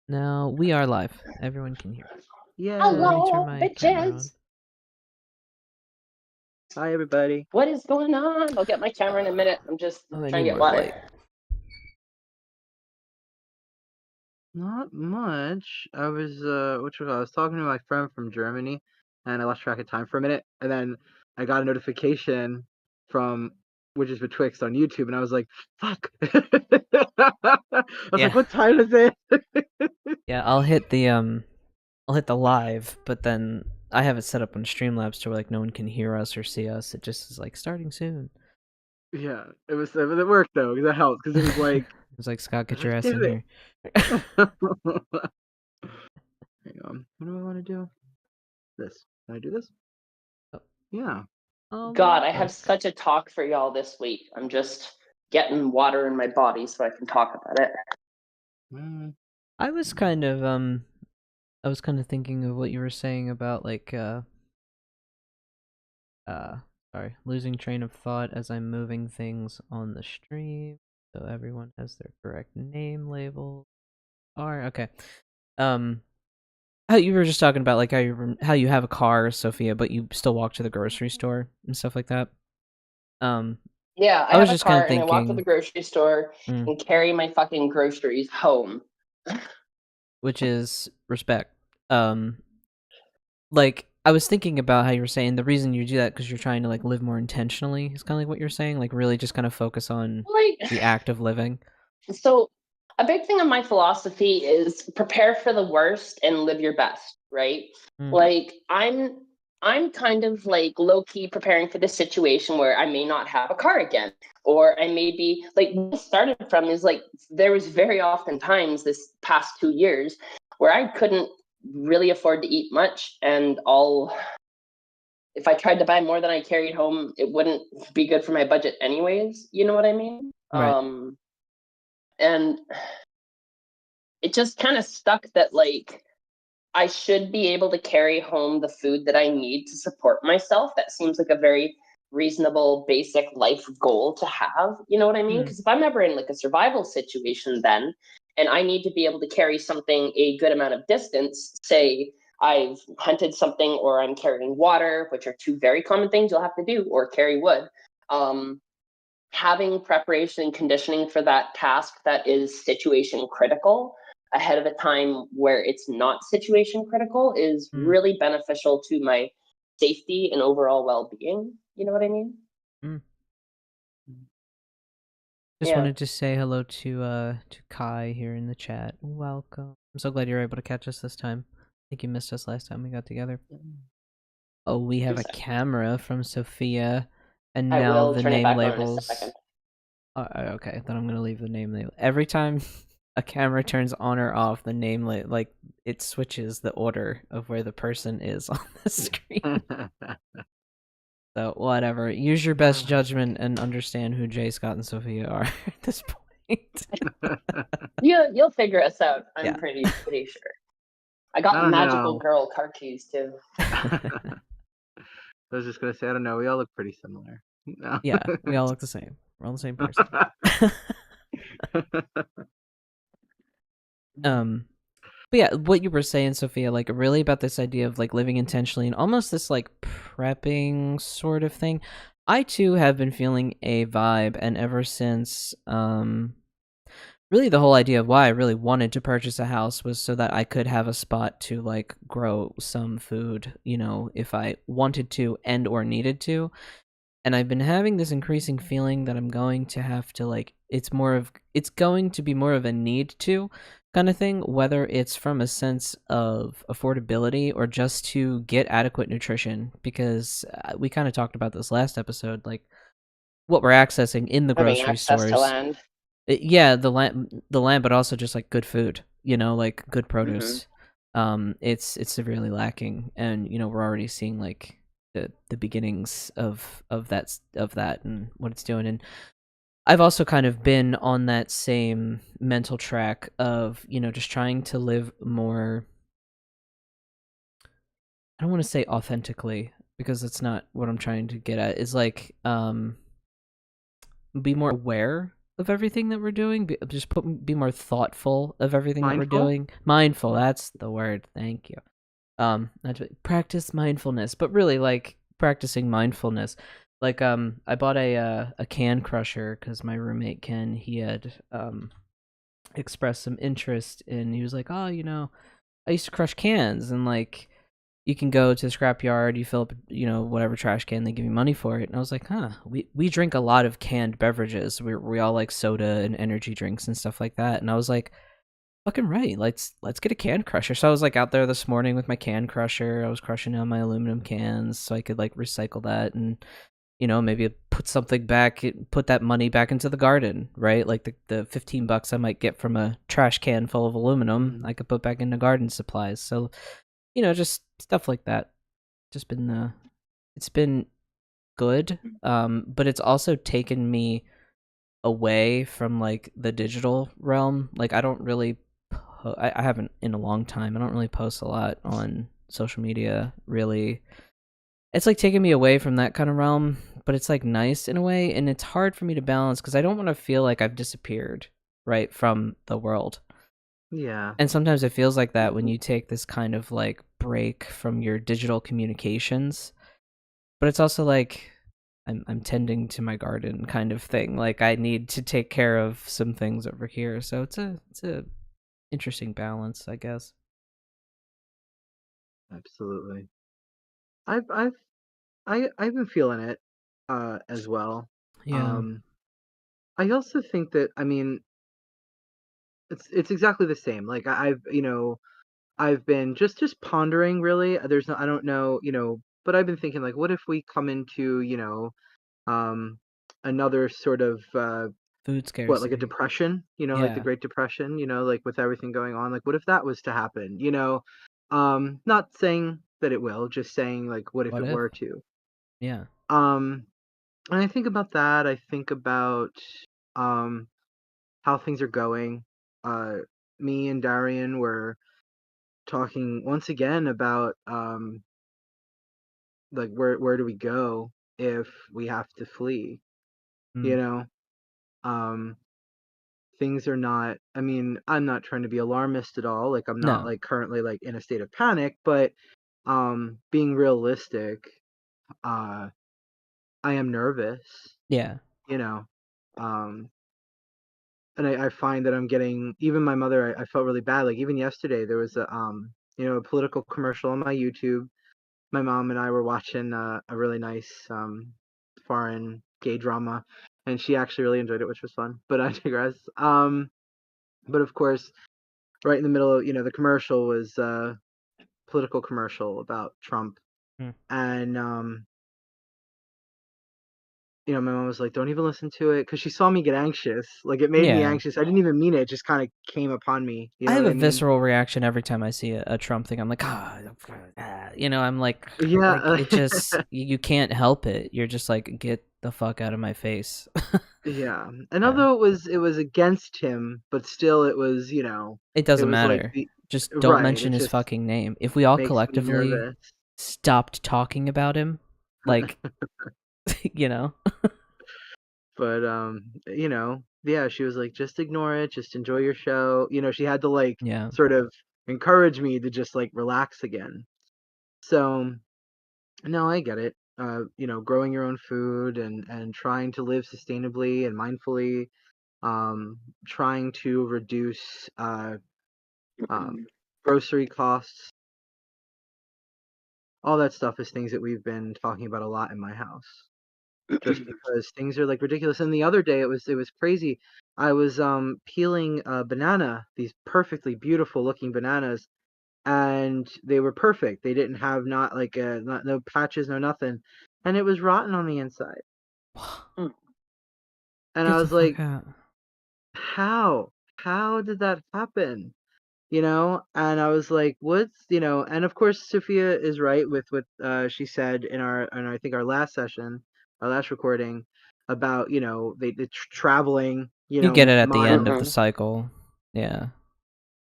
Now we are live. Everyone can hear. Yeah. Let me turn Hello, my camera on. bitches. Hi, everybody. What is going on? I'll get my camera in a minute. I'm just Oh, I trying need to get more water. light. Not much. I was I was talking to my friend from Germany, and I lost track of time for a minute, and then I got a notification from which is Betwixt on YouTube, and I was like, "Fuck!" I was Yeah. like, "What time is it?" Yeah, I'll hit the live, but then I have it set up on Streamlabs to where like no one can hear us or see us. It just is like starting soon. Yeah, it worked though, because it helped, because it was like, It was like, Scott, get "I your ass did in it." here. Hang on. What do I want to do? This. Can I do this? Oh. Yeah. God, I have Look. such a talk for y'all this week. I'm just getting water in my body so I can talk about it. I was kind of thinking of what you were saying about like sorry, losing train of thought as I'm moving things on the stream, so everyone has their correct name label. Okay. How you were just talking about like how you have a car, Sophia, but you still walk to the grocery store and stuff like that. Yeah, I I was have a just kind car of and I walk to thinking, the grocery store and carry my fucking groceries home. which is respect. Like I was thinking about how you were saying the reason you do that because you're trying to like live more intentionally. Is kind of like what you're saying, like really just kind of focus on Like, the act of living. so a big thing of my philosophy is prepare for the worst and live your best, right? Like I'm kind of like low key preparing for this situation where I may not have a car again, or I may be like what it started from is like there was very often times this past 2 years where I couldn't really afford to eat much, and all if I tried to buy more than I carried home, it wouldn't be good for my budget anyways. You know what I mean? Right. And it just kind of stuck that like I should be able to carry home the food that I need to support myself. That seems like a very reasonable, basic life goal to have. You know what I mean? Because if I'm ever in like a survival situation, then and I need to be able to carry something a good amount of distance, say I've hunted something or I'm carrying water, which are two very common things you'll have to do, or carry wood. Having preparation and conditioning for that task that is situation critical ahead of a time where it's not situation critical is really beneficial to my safety and overall well-being. You know what I mean? Just wanted to say hello to Kai here in the chat. Welcome. I'm so glad you're able to catch us this time. I think you missed us last time we got together. Oh, we have a camera from Sophia, and I now will the turn it name back on in a labels. second. Okay, then I'm gonna leave the name label. Every time a camera turns on or off, the name like it switches the order of where the person is on the screen. So whatever. Use your best judgment and understand who Jay, Scott, and Sophia are at this point. You'll figure us out. I'm Yeah. pretty sure. I got magical girl car keys too. I was just gonna say, I don't know. We all look pretty similar. No. Yeah, we all look the same. We're all the same person. But yeah, what you were saying, Sophia, like really about this idea of like living intentionally and almost this like prepping sort of thing. I too have been feeling a vibe, and ever since really the whole idea of why I really wanted to purchase a house was so that I could have a spot to like grow some food, you know, if I wanted to and or needed to. And I've been having this increasing feeling that I'm going to have to like it's going to be more of a need to kind of thing, whether it's from a sense of affordability or just to get adequate nutrition, because we kind of talked about this last episode, like what we're accessing in the Having grocery access to stores. land. Yeah, the land, but also just like good food, you know, like good produce. It's severely lacking, and you know we're already seeing like the beginnings of that and what it's doing. And I've also kind of been on that same mental track of, you know, just trying to live more, I don't want to say authentically because that's not what I'm trying to get at, is like be more aware of everything that we're doing. Be more thoughtful of everything that we're Mindful? doing. Mindful, that's the word. Thank you. Practice mindfulness, but really like practicing mindfulness. Like I bought a can crusher because my roommate Ken, he had expressed some interest in. He was like, oh, I used to crush cans, and like you can go to the scrapyard, you fill up, whatever trash can, they give you money for it. And I was like, huh, we drink a lot of canned beverages. We all like soda and energy drinks and stuff like that. And I was like, fucking right, let's get a can crusher. So I was like out there this morning with my can crusher. I was crushing down my aluminum cans so I could like recycle that and maybe put that money back into the garden, right? Like the $15 I might get from a trash can full of aluminum, I could put back into garden supplies. So, just stuff like that. Just been it's been good. But it's also taken me away from like the digital realm. Like I don't really I haven't in a long time. I don't really post a lot on social media, really. It's like taking me away from that kind of realm, but it's like nice in a way, and it's hard for me to balance because I don't want to feel like I've disappeared, right, from the world. Yeah. And sometimes it feels like that when you take this kind of like break from your digital communications. But it's also like I'm tending to my garden kind of thing. Like I need to take care of some things over here. So it's a interesting balance, I guess. Absolutely. I've been feeling it as well. Yeah. Um I also think that, I mean, it's exactly the same. Like I've been just pondering really. There's no, I don't know, but I've been thinking like what if we come into, um another sort of Food what, like a scarcity. depression, like the Yeah. Great Depression, like with everything going on, like what if that was to happen, not saying that it will, just saying like what if What it if? were to. Yeah. Um and I think about that. I think about um how things are going. Uh Me and Darian were talking once again about like where do we go if we have to flee, Mm. you know? Um Things are not, I mean, I'm not trying to be alarmist at all. Like I'm not No. like currently like in a state of panic, but being realistic, uh I am nervous, Yeah. you know. Um and I find that I'm getting, even my mother, I felt really bad. Like even yesterday there was a political commercial on my YouTube. My mom and I were watching a really nice foreign gay drama, and she actually really enjoyed it, which was fun. But I digress. But of course, right in the middle of, the commercial was political commercial about Trump, Mm. and my mom was like, "Don't even listen to it," because she saw me get anxious. Like it made me Yeah. anxious. I didn't even mean it. It just kind of came upon me. You I know have what a I mean? visceral reaction every time I see a Trump thing. I'm like, I'm like Yeah, it just you can't help it. You're just like, get the fuck out of my face. yeah. And Yeah. although it was against him, but still it was, It it doesn't was like matter. the Just don't right. mention It his just fucking name. If we all makes me collectively nervous. stopped talking about him, like, you know? But yeah, she was like, just ignore it, just enjoy your show. She had to like Yeah. sort of encourage me to just like relax again. So no, I get it. Growing your own food and trying to live sustainably and mindfully, trying to reduce grocery costs, all that stuff is things that we've been talking about a lot in my house. Just because things are like ridiculous. And the other day it was crazy. I was peeling a banana, these perfectly beautiful looking bananas, and they were perfect. They didn't have not like no patches, no nothing, and it was rotten on the inside. And Get I the was fuck like, out. how? How did that happen? And I was like, and of course Sophia is right with what she said in I think our last session, our last recording, about they traveling, You get it at the miles. end of the cycle. Yeah.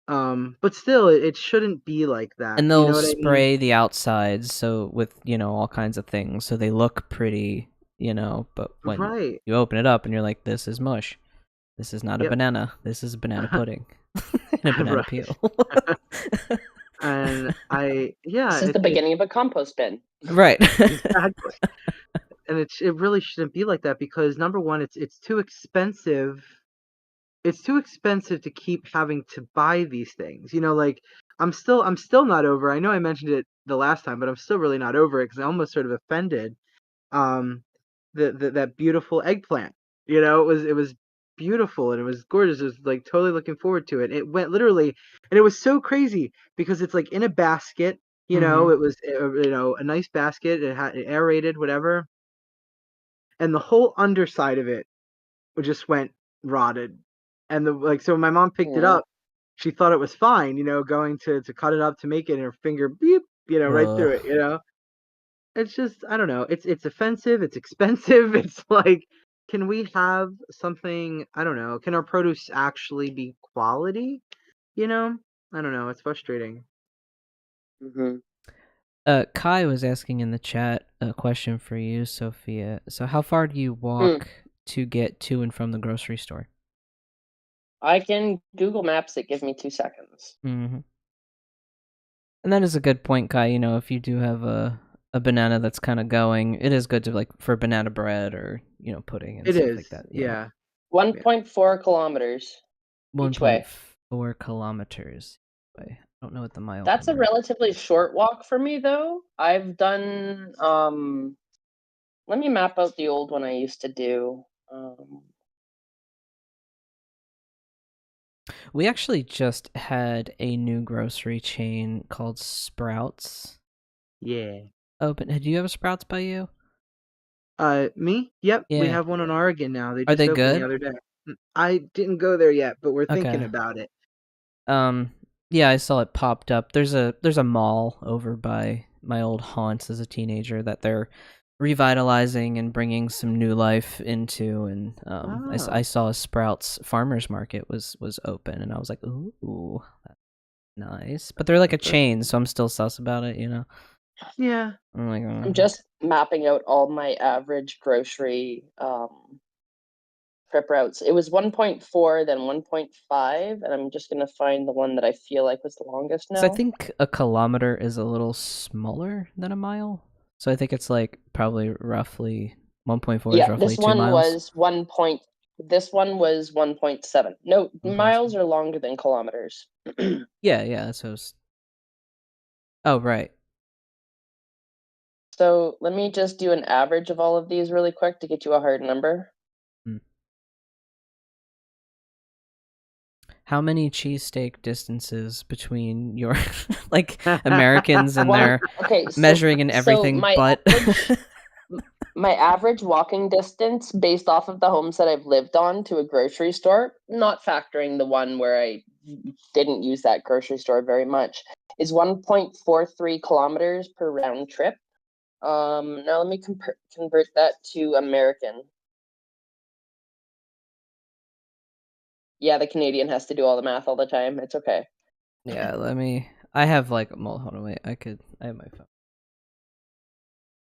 But still it shouldn't be like that, And you they'll know what I mean? spray the outsides so with, all kinds of things so they look pretty, but when Right. you open it up and you're like, this is mush. This is not a Yep. banana. This is banana pudding and a banana Right. peel. And This is the beginning of a compost bin. Right. exactly. And it really shouldn't be like that because number one, it's too expensive. It's too expensive to keep having to buy these things. You know, like I'm still not over. I know I mentioned it the last time, but I'm still really not over it because I almost sort of offended um that beautiful eggplant. You know, it was beautiful and it was gorgeous. It was like totally looking forward to it. It went literally, and it was so crazy because it's like in a basket. You know, Mhm. it was a nice basket. It had it aerated, whatever, and the whole underside of it just went rotted. And so when my mom picked it Mm. up, she thought it was fine. You know, going to cut it up to make it, and her finger beep. You know, right Ugh. through it. You know, it's just I don't know. It's offensive. It's expensive. It's like, can we have something? I don't know. Can our produce actually be quality? You know, I don't know. It's frustrating. Mm-hmm. Kai was asking in the chat a question for you, Sophia. So, how far do you walk to get to and from the grocery store? I can Google Maps it. Give me 2 seconds. Mm-hmm. And that is a good point, Kai. You know, if you do have a banana that's kind of going, it is good to like for banana bread or pudding and It stuff is. like that. Yeah, Yeah. 1.4 kilometers each way. 1.4 kilometers. I don't know what the mile. That's a relatively short walk for me, though. I've done. Let me map out the old one I used to do. We actually just had a new grocery chain called Sprouts Yeah. open. Do you have a Sprouts by you? Me? Yep. We Yeah. have one in Oregon now. They Are just they opened the good? other day. I didn't go there yet, but we're thinking Okay. about it. Yeah, I saw it popped up. There's a mall over by my old haunts as a teenager that they're revitalizing and bringing some new life into, and I Oh. saw a Sprouts farmers market was open, and I was like, ooh, that's nice. But they're like a chain, so I'm still sus about it, Yeah. I'm like, I'm just mapping out all my average grocery trip routes. It was 1.4, then 1.5, and I'm just gonna find the one that I feel like was the longest so I now. think a kilometer is a little smaller than a mile. So I think it's like probably roughly 1.4 is Yeah, roughly 2 miles. This one was 1.7. No, 1.7. miles are longer than kilometers. Yeah, that's what I was... Oh, right. So let me just do an average of all of these really quick to get you a hard number. How many cheesesteak distances between your like Americans and their measuring and everything but my average walking distance based off of the homes that I've lived on to a grocery store, not factoring the one where I didn't use that grocery store very much, is 1.43 kilometers per round trip. Now let me convert that to American. Yeah, the Canadian has to do all the math all the time. It's okay. Yeah, I have like hold on, wait, I have my phone.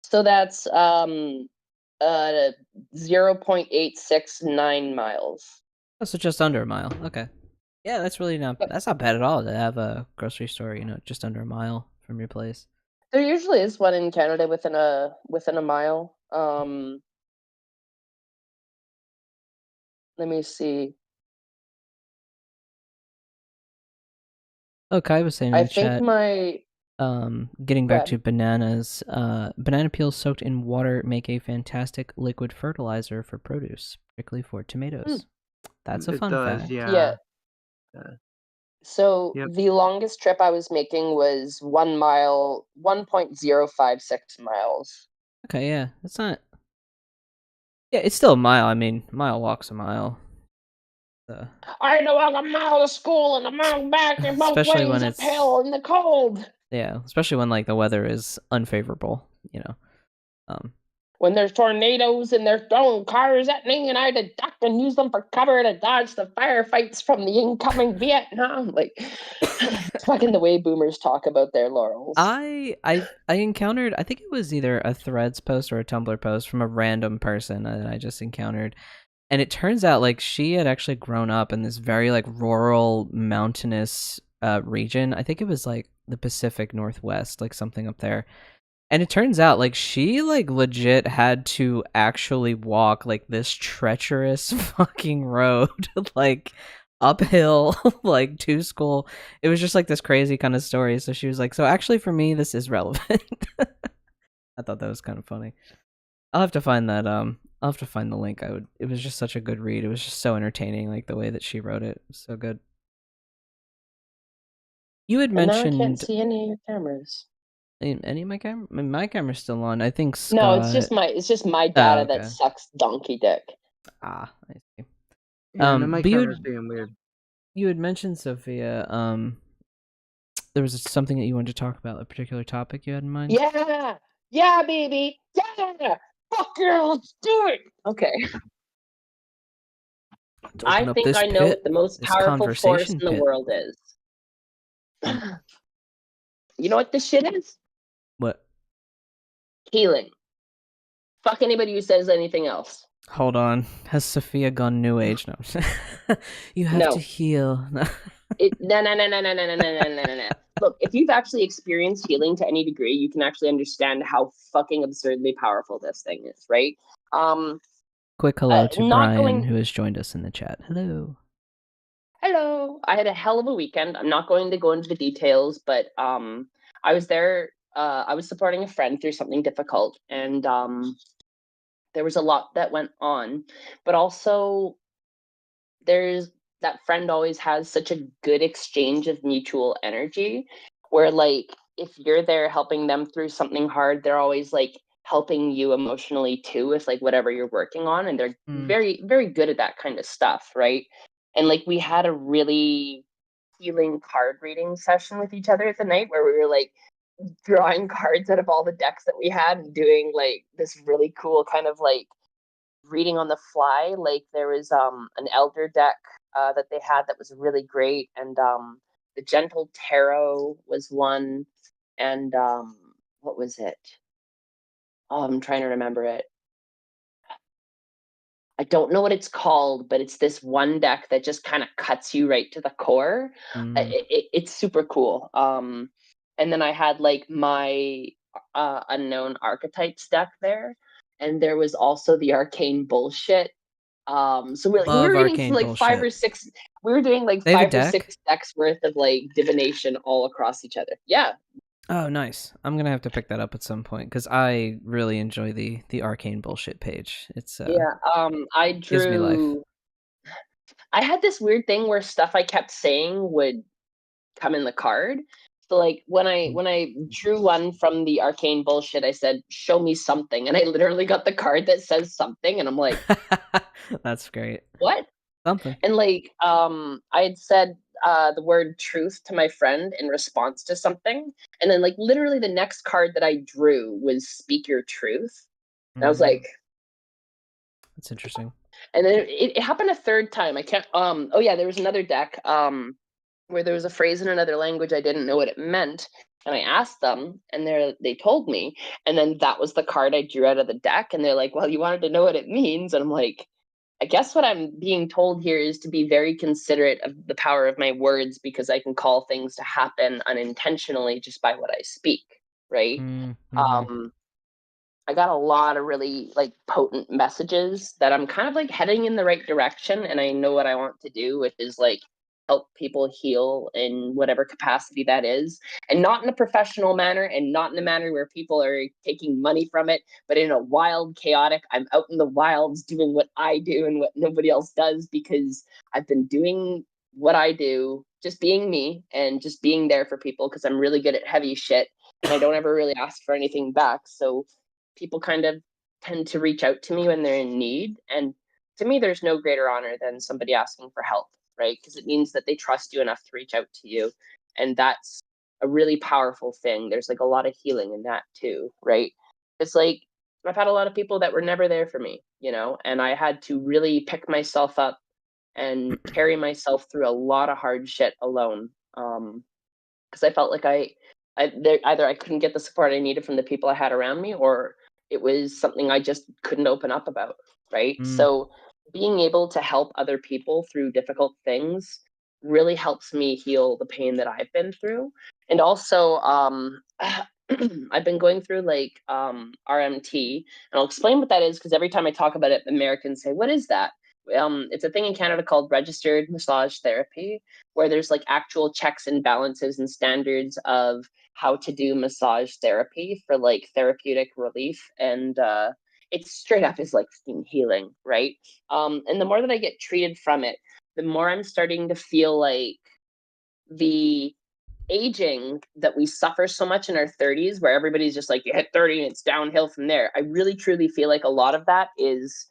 So that's 0.869 miles. Oh, so just under a mile. Okay. Yeah, that's not bad at all to have a grocery store, just under a mile from your place. There usually is one in Canada within a mile. Let me see. Oh, Kai was saying in I the think chat, getting back to bananas, banana peels soaked in water make a fantastic liquid fertilizer for produce, particularly for tomatoes. That's a fun fact. Yeah. So the longest trip I was making was 1 mile, 1.056 miles. Okay, yeah, it's not. Yeah, it's still a mile. I mean, mile walk's a mile. I had to walk a mile to school and a mile back, and both especially ways when it's uphill in the cold. Yeah, especially when like the weather is unfavorable. When there's tornadoes and they're throwing cars at me, and I had to duck and use them for cover to dodge the firefights from the incoming Vietnam. Like, fucking the way boomers talk about their laurels. I encountered, I think it was either a Threads post or a Tumblr post from a random person that I just encountered, And it turns out like she had actually grown up in this very like rural mountainous region. I think it was like the Pacific Northwest, like something up there. And it turns out like she like legit had to actually walk like this treacherous fucking road like uphill like to school. It was just like this crazy kind of story. So she was like, so actually for me this is relevant. I thought that was kind of funny. I'll have to find that I'll have to find the link. It was just such a good read. It was just so entertaining, like the way that she wrote it. It was so good. You had And now I can't mentioned see any of your cameras. any of my camera? My camera's still on. I think Scott. No, it's just my data okay. that sucks donkey dick. Ah, I see. Yeah, no, my but camera's being weird. You had mentioned, Sophia, there was something that you wanted to talk about, a particular topic you had in mind? Yeah! Yeah, baby! Yeah! Fuck yeah, let's do it! Okay. I think I know what the most powerful force in the world is. You know what this shit is? What? Healing. Fuck anybody who says anything else. Hold on. Has Sophia gone new age? No. You have to heal. No. Look, if you've actually experienced healing to any degree, you can actually understand how fucking absurdly powerful this thing is, right? Quick hello to Brian, who has joined us in the chat. Hello. Hello. I had a hell of a weekend. I'm not going to go into the details, but I was there. I was supporting a friend through something difficult, and there was a lot that went on, but also there's that friend always has such a good exchange of mutual energy where like if you're there helping them through something hard, they're always like helping you emotionally too with like whatever you're working on, and they're very, very good at that kind of stuff, right? And like we had a really healing card reading session with each other at the night where we were like drawing cards out of all the decks that we had and doing like this really cool kind of like reading on the fly. Like there was an elder deck that they had that was really great, and the gentle tarot was one, and what was it? Oh, I'm trying to remember it. I don't know what it's called, but it's this one deck that just kind of cuts you right to the core. It's super cool. And then I had like my unknown archetypes deck there, and there was also the arcane bullshit. So we were reading like bullshit. 5 or 6. We were doing like 5 or 6 decks worth of like divination all across each other. Yeah. Oh, nice. I'm gonna have to pick that up at some point because I really enjoy the arcane bullshit page. It's yeah. I drew. Gives me life. I had this weird thing where stuff I kept saying would come in the card. So like when I drew one from the arcane bullshit, I said, "Show me something," and I literally got the card that says something, and I'm like, "That's great." What? Something. And like I had said the word truth to my friend in response to something, and then like literally the next card that I drew was speak your truth. And I was like, that's interesting. And then it happened a third time. I can't oh yeah, there was another deck where there was a phrase in another language I didn't know what it meant, and I asked them, and they told me, and then that was the card I drew out of the deck, and they're like, "Well, you wanted to know what it means," and I'm like, I guess what I'm being told here is to be very considerate of the power of my words because I can call things to happen unintentionally just by what I speak, right? I got a lot of really like potent messages that I'm kind of like heading in the right direction, and I know what I want to do, which is like help people heal in whatever capacity that is, and not in a professional manner and not in a manner where people are taking money from it, but in a wild, chaotic, I'm out in the wilds doing what I do and what nobody else does because I've been doing what I do, just being me and just being there for people because I'm really good at heavy shit and I don't ever really ask for anything back. So people kind of tend to reach out to me when they're in need. And to me, there's no greater honor than somebody asking for help, right? Because it means that they trust you enough to reach out to you. And that's a really powerful thing. There's like a lot of healing in that too, right? It's like I've had a lot of people that were never there for me, you know, and I had to really pick myself up and carry myself through a lot of hard shit alone. Because I felt like either I couldn't get the support I needed from the people I had around me, or it was something I just couldn't open up about, right? So being able to help other people through difficult things really helps me heal the pain that I've been through. And also, I've been going through like RMT, and I'll explain what that is because every time I talk about it, Americans say, "What is that?" It's a thing in Canada called registered massage therapy, where there's like actual checks and balances and standards of how to do massage therapy for like therapeutic relief, and it's straight up is like healing, right? And the more that I get treated from it, the more I'm starting to feel like the aging that we suffer so much in our 30s, where everybody's just like, you hit 30 and it's downhill from there. I really truly feel like a lot of that is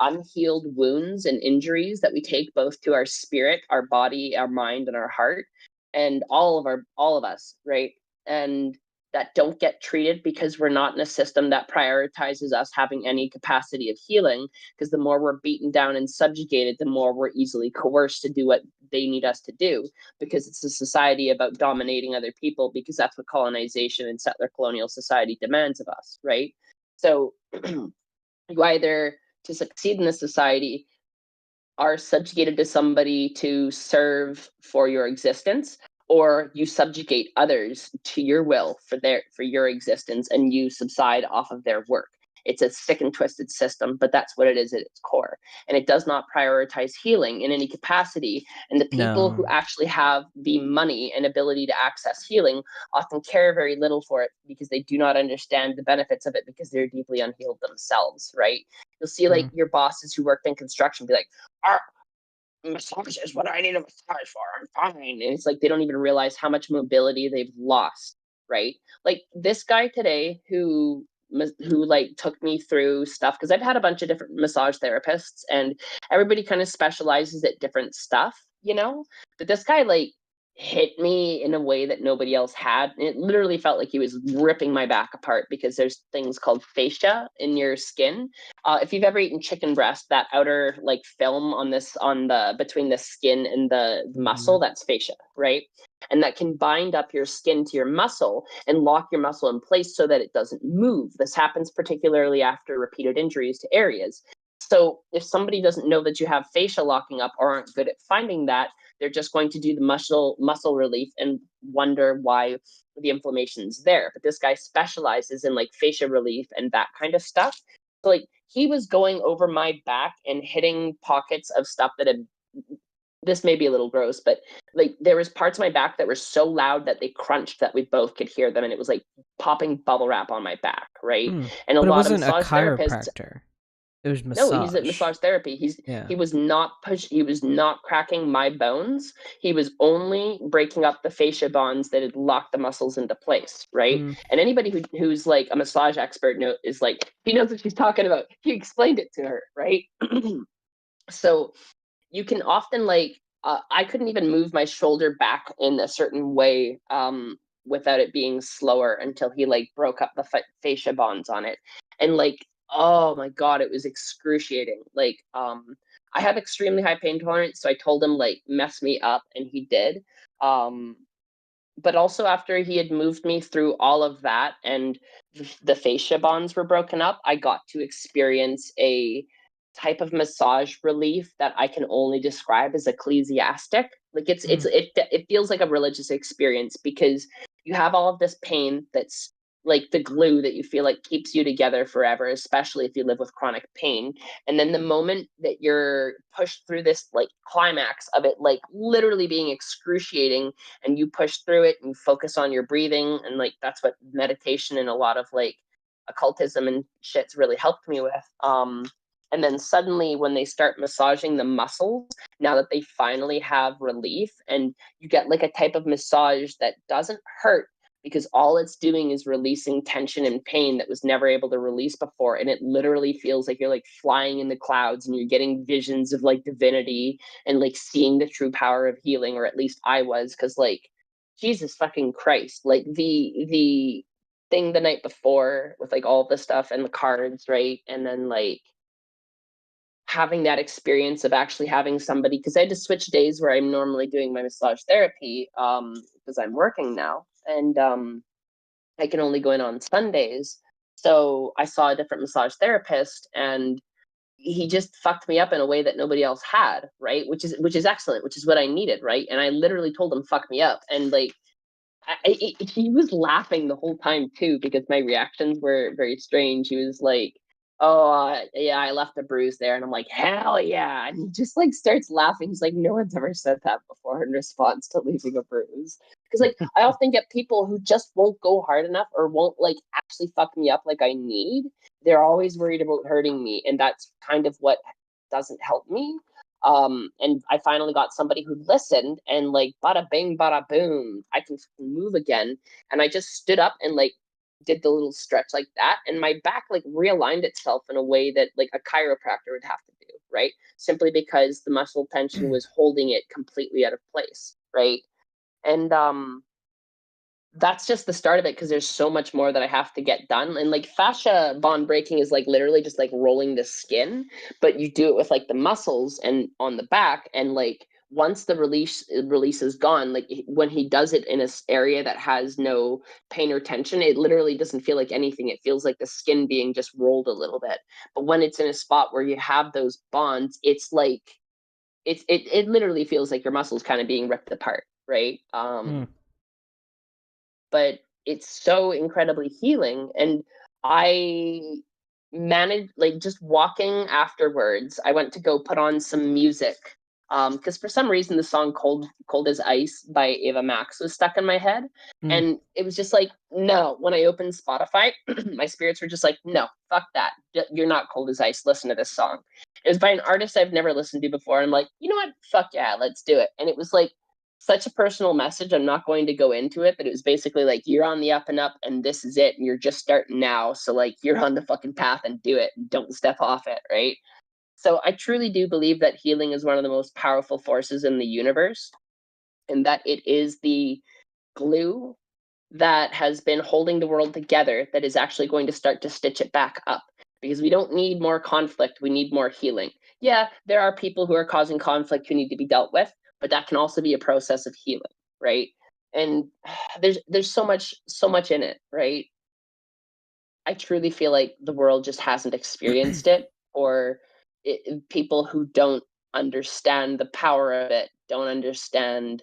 unhealed wounds and injuries that we take both to our spirit, our body, our mind, and our heart, and all of us, right? And that don't get treated because we're not in a system that prioritizes us having any capacity of healing, because the more we're beaten down and subjugated, the more we're easily coerced to do what they need us to do, because it's a society about dominating other people, because that's what colonization and settler colonial society demands of us, right? So you either, to succeed in this society, are subjugated to somebody to serve for your existence, or you subjugate others to your will for your existence, and you subside off of their work. It's a sick and twisted system, but that's what it is at its core. And it does not prioritize healing in any capacity. And the people who No. actually have the money and ability to access healing often care very little for it, because they do not understand the benefits of it, because they're deeply unhealed themselves, right? You'll see like your bosses who worked in construction be like, massage is what I need a massage for. I'm fine. And it's like they don't even realize how much mobility they've lost, right? Like this guy today who like took me through stuff, because I've had a bunch of different massage therapists and everybody kind of specializes at different stuff, you know? But this guy like hit me in a way that nobody else had. And it literally felt like he was ripping my back apart, because there's things called fascia in your skin. If you've ever eaten chicken breast, that outer like film on the between the skin and the muscle, that's fascia, right? And that can bind up your skin to your muscle and lock your muscle in place so that it doesn't move. This happens particularly after repeated injuries to areas. So if somebody doesn't know that you have fascia locking up or aren't good at finding that, they're just going to do the muscle relief and wonder why the inflammation's there. But this guy specializes in like fascia relief and that kind of stuff. So like he was going over my back and hitting pockets of stuff that had, this may be a little gross, but like there was parts of my back that were so loud that they crunched that we both could hear them, and it was like popping bubble wrap on my back, right? And a But it lot of wasn't a massage therapists, chiropractor. It was no, he's at massage. massage therapy. Yeah. He was not cracking my bones. He was only breaking up the fascia bonds that had locked the muscles into place, right? And anybody who's like a massage expert is like, he knows what she's talking about. He explained it to her, right? So you can often like I couldn't even move my shoulder back in a certain way without it being slower, until he like broke up the fascia bonds on it. And like, oh my god, it was excruciating. Like I have extremely high pain tolerance, so I told him like mess me up, and he did. um but also after he had moved me through all of that and the fascia bonds were broken up, I got to experience a type of massage relief that I can only describe as ecclesiastic. Like it feels like a religious experience, because you have all of this pain that's like the glue that you feel like keeps you together forever, especially if you live with chronic pain. And then the moment that you're pushed through this like climax of it, like literally being excruciating, and you push through it and focus on your breathing, and like that's what meditation and a lot of like occultism and shit's really helped me with. And then suddenly when they start massaging the muscles, now that they finally have relief, and you get like a type of massage that doesn't hurt, because all it's doing is releasing tension and pain that was never able to release before. And it literally feels like you're like flying in the clouds, and you're getting visions of like divinity and like seeing the true power of healing, or at least I was, because like Jesus fucking Christ, like the thing the night before with like all the stuff and the cards, right? And then like having that experience of actually having somebody, because I had to switch days where I'm normally doing my massage therapy, because I'm working now, and I can only go in on Sundays. So I saw a different massage therapist, and he just fucked me up in a way that nobody else had, right? Which is excellent, which is what I needed, right? And I literally told him, fuck me up. And like, he was laughing the whole time too, because my reactions were very strange. He was like, oh, yeah, I left a bruise there. And I'm like, hell yeah. And he just like starts laughing. He's like, no one's ever said that before in response to leaving a bruise. Because like, I often get people who just won't go hard enough or won't like actually fuck me up like I need. They're always worried about hurting me. And that's kind of what doesn't help me. And I finally got somebody who listened, and like bada bing bada boom, I can move again. And I just stood up and like did the little stretch like that, and my back like realigned itself in a way that like a chiropractor would have to do, right? Simply because the muscle tension was holding it completely out of place, right? And that's just the start of it, because there's so much more that I have to get done. And like fascia bond breaking is like literally just like rolling the skin, but you do it with like the muscles and on the back. And like once the release is gone, like when he does it in a area that has no pain or tension, it literally doesn't feel like anything. It feels like the skin being just rolled a little bit. But when it's in a spot where you have those bonds, it's like it literally feels like your muscles kind of being ripped apart, right? But it's so incredibly healing. And I managed, like, just walking afterwards, I went to go put on some music, because for some reason the song cold as Ice by Ava Max was stuck in my head. And it was just like, no, when I opened Spotify, my spirits were just like, no, fuck that, you're not cold as ice, listen to this song. It was by an artist I've never listened to before. I'm like, you know what, fuck yeah, let's do it. And it was like such a personal message. I'm not going to go into it, but it was basically like, you're on the up and up, and this is it, and you're just starting now. So like, you're on the fucking path, and do it, and don't step off it, right? So I truly do believe that healing is one of the most powerful forces in the universe, and that it is the glue that has been holding the world together that is actually going to start to stitch it back up. Because we don't need more conflict, we need more healing. Yeah, there are people who are causing conflict who need to be dealt with, but that can also be a process of healing, right? And there's so much in it, right? I truly feel like the world just hasn't experienced it, or people who don't understand the power of it don't understand,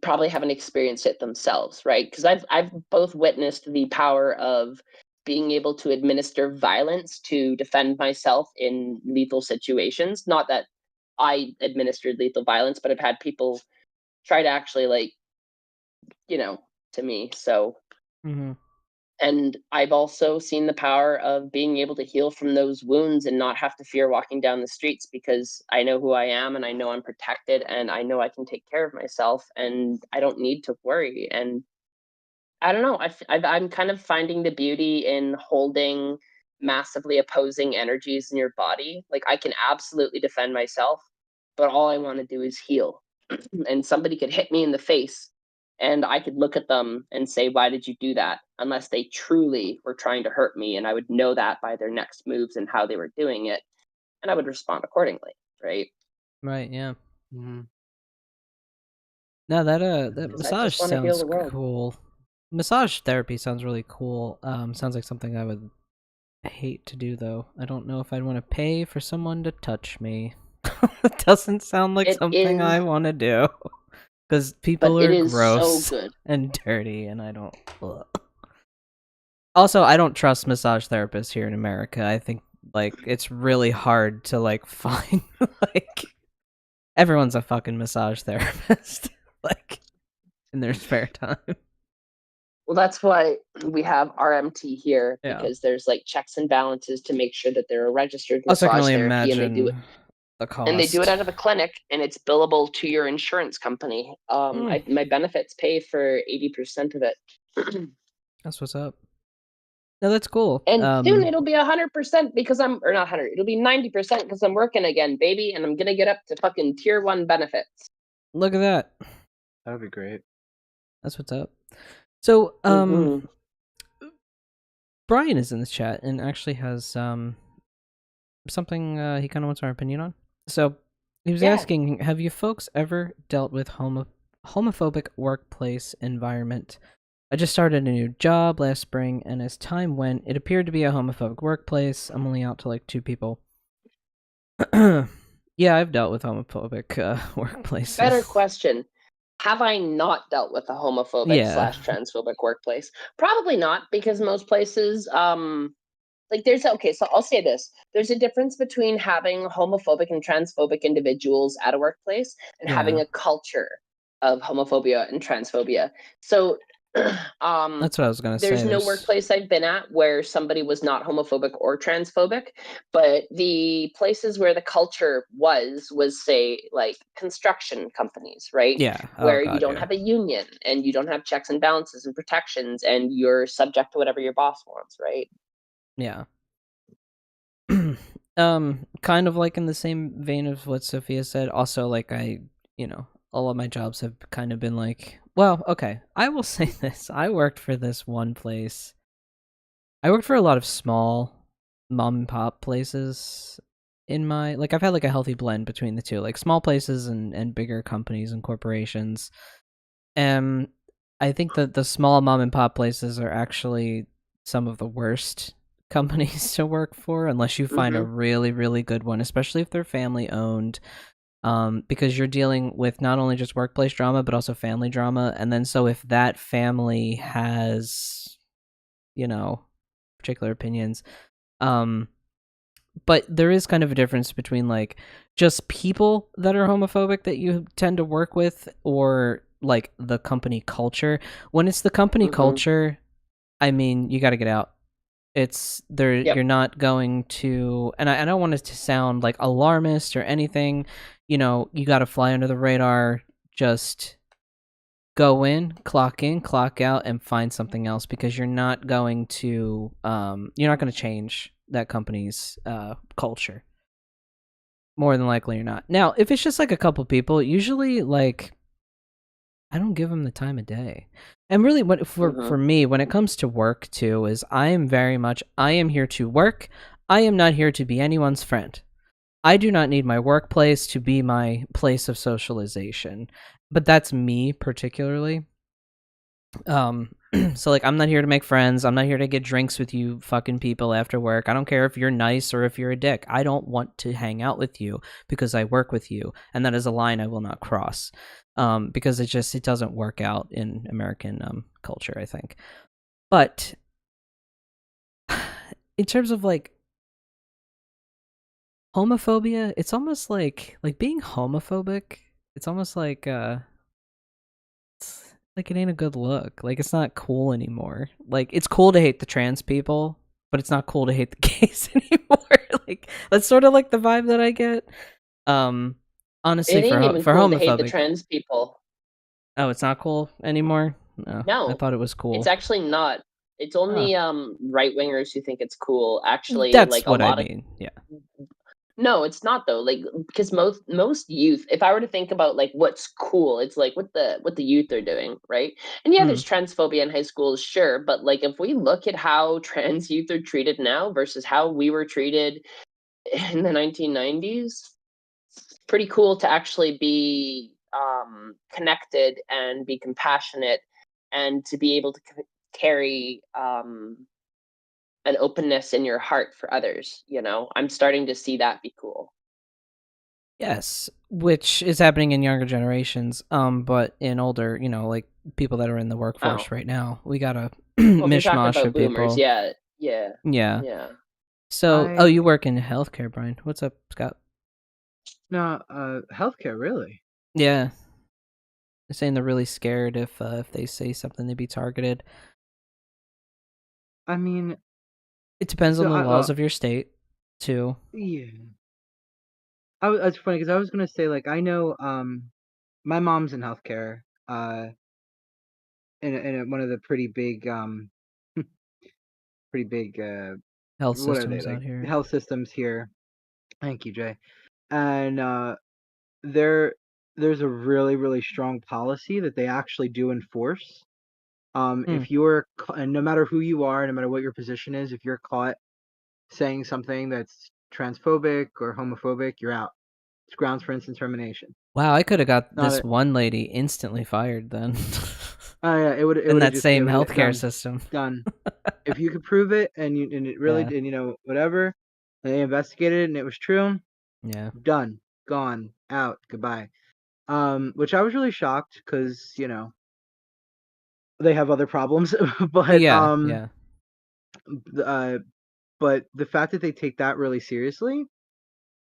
probably haven't experienced it themselves, right? Because I've both witnessed the power of being able to administer violence to defend myself in lethal situations. Not that I administered lethal violence, but I've had people try to actually, like, to me. So, and I've also seen the power of being able to heal from those wounds and not have to fear walking down the streets, because I know who I am, and I know I'm protected, and I know I can take care of myself, and I don't need to worry. And I don't know, I'm kind of finding the beauty in holding massively opposing energies in your body. Like, I can absolutely defend myself, but all I want to do is heal. And somebody could hit me in the face, and I could look at them and say, why did you do that? Unless they truly were trying to hurt me, and I would know that by their next moves and how they were doing it, and I would respond accordingly, right? Right, yeah. Mhm. No, that Because I massage just want to heal sounds the world. cool. Massage therapy sounds really cool. Sounds like something I would hate to do, though. I don't know if I'd want to pay for someone to touch me. It doesn't sound like It something I is, want to do. Because but people it are is so gross good. and dirty, and I don't. Ugh. Also, I don't trust massage therapists here in America. I think like it's really hard to like find like everyone's a fucking massage therapist like in their spare time. Well, that's why we have RMT here, Yeah. because there's like checks and balances to make sure that they're a registered Also, I can massage only therapy, and they do it, imagine the and they do it cost. out of a clinic, and it's billable to your insurance company. My benefits pay for 80% of it. That's what's up. No, that's cool. And soon it'll be 100% because or not 100. It'll be 90% because I'm working again, baby, and I'm gonna get up to fucking tier 1 benefits. Look at that. That would be great. That's what's up. So, Brian is in the chat and actually has something he kind of wants our opinion on. So, he was asking, have you folks ever dealt with homophobic workplace environment? I just started a new job last spring, and as time went, it appeared to be a homophobic workplace. I'm only out to like 2 people. Yeah, I've dealt with homophobic workplaces. Better question. Have I not dealt with a homophobic Yeah. / transphobic workplace? Probably not, because most places, like so I'll say this. There's a difference between having homophobic and transphobic individuals at a workplace and having Yeah. a culture of homophobia and transphobia. So That's what I was gonna there's say. no workplace I've been at where somebody was not homophobic or transphobic, but the places where the culture was say like construction companies, right? Yeah. Oh Where you god, don't yeah. have a union and you don't have checks and balances and protections and you're subject to whatever your boss wants, right? Yeah. Kind of like in the same vein of what Sophia said. Also, like all of my jobs have kind of been like, well, okay, I will say this. I worked for this one place. I worked for a lot of small mom and pop places in my like I've had like a healthy blend between the two, like small places and bigger companies and corporations. And I think that the small mom and pop places are actually some of the worst companies to work for unless you find a really, really good one, especially if they're family owned. Because you're dealing with not only just workplace drama, but also family drama. And then so if that family has, particular opinions, but there is kind of a difference between like just people that are homophobic that you tend to work with or like the company culture. When it's the company culture, I mean, you got to get out. It's there. Yep. You're not going to, and I don't want it to sound like alarmist or anything. You got to fly under the radar. Just go in, clock out, and find something else because you're not going to change that company's culture. More than likely, you're not. Now, if it's just like a couple people, usually like I don't give them the time of day. And really, what for me when it comes to work too is I am here to work. I am not here to be anyone's friend. I do not need my workplace to be my place of socialization. But that's me particularly. So like I'm not here to make friends. I'm not here to get drinks with you fucking people after work. I don't care if you're nice or if you're a dick. I don't want to hang out with you because I work with you, and that is a line I will not cross. Because it doesn't work out in American culture, I think. But in terms of like homophobia, it's almost like being homophobic. It's almost like it ain't a good look. Like it's not cool anymore. Like it's cool to hate the trans people, but it's not cool to hate the gays anymore. Like that's sort of like the vibe that I get. Honestly, it ain't even for cool homophobic, to hate the trans people. Oh, it's not cool anymore. No, I thought it was cool. It's actually not. It's only right wingers who think it's cool. Actually, that's like what a lot I mean. Yeah. No, it's not though. Like because most youth, if I were to think about like what's cool, it's like what the youth are doing, right? And yeah, there's transphobia in high schools, sure, but like if we look at how trans youth are treated now versus how we were treated in the 1990s, it's pretty cool to actually be connected and be compassionate and to be able to carry an openness in your heart for others. I'm starting to see that be cool. Yes, which is happening in younger generations. But in older, like people that are in the workforce right now, we got a mishmash of boomers, people. Yeah. So, you work in healthcare, Brian. What's up, Scott? No, healthcare, really? Yeah. They're saying they're really scared if they say something, they'd be targeted. I mean, it depends on the laws of your state, too. Yeah. It's funny because I was gonna say like I know my mom's in healthcare in one of the pretty big Health what are they systems like out here. health systems here. Thank you, Jay. And there's a really really strong policy that they actually do enforce. If you're and no matter who you are, no matter what your position is, if you're caught saying something that's transphobic or homophobic, you're out. It's grounds for instant termination. Wow, I could have got this one lady instantly fired then. Oh yeah, it would in that just, same healthcare system. Done. If you could prove it and it really and whatever, and they investigated it and it was true, Yeah. Done, gone, out, goodbye. Which I was really shocked because they have other problems, but Yeah, yeah. uh, but the fact that they take that really seriously,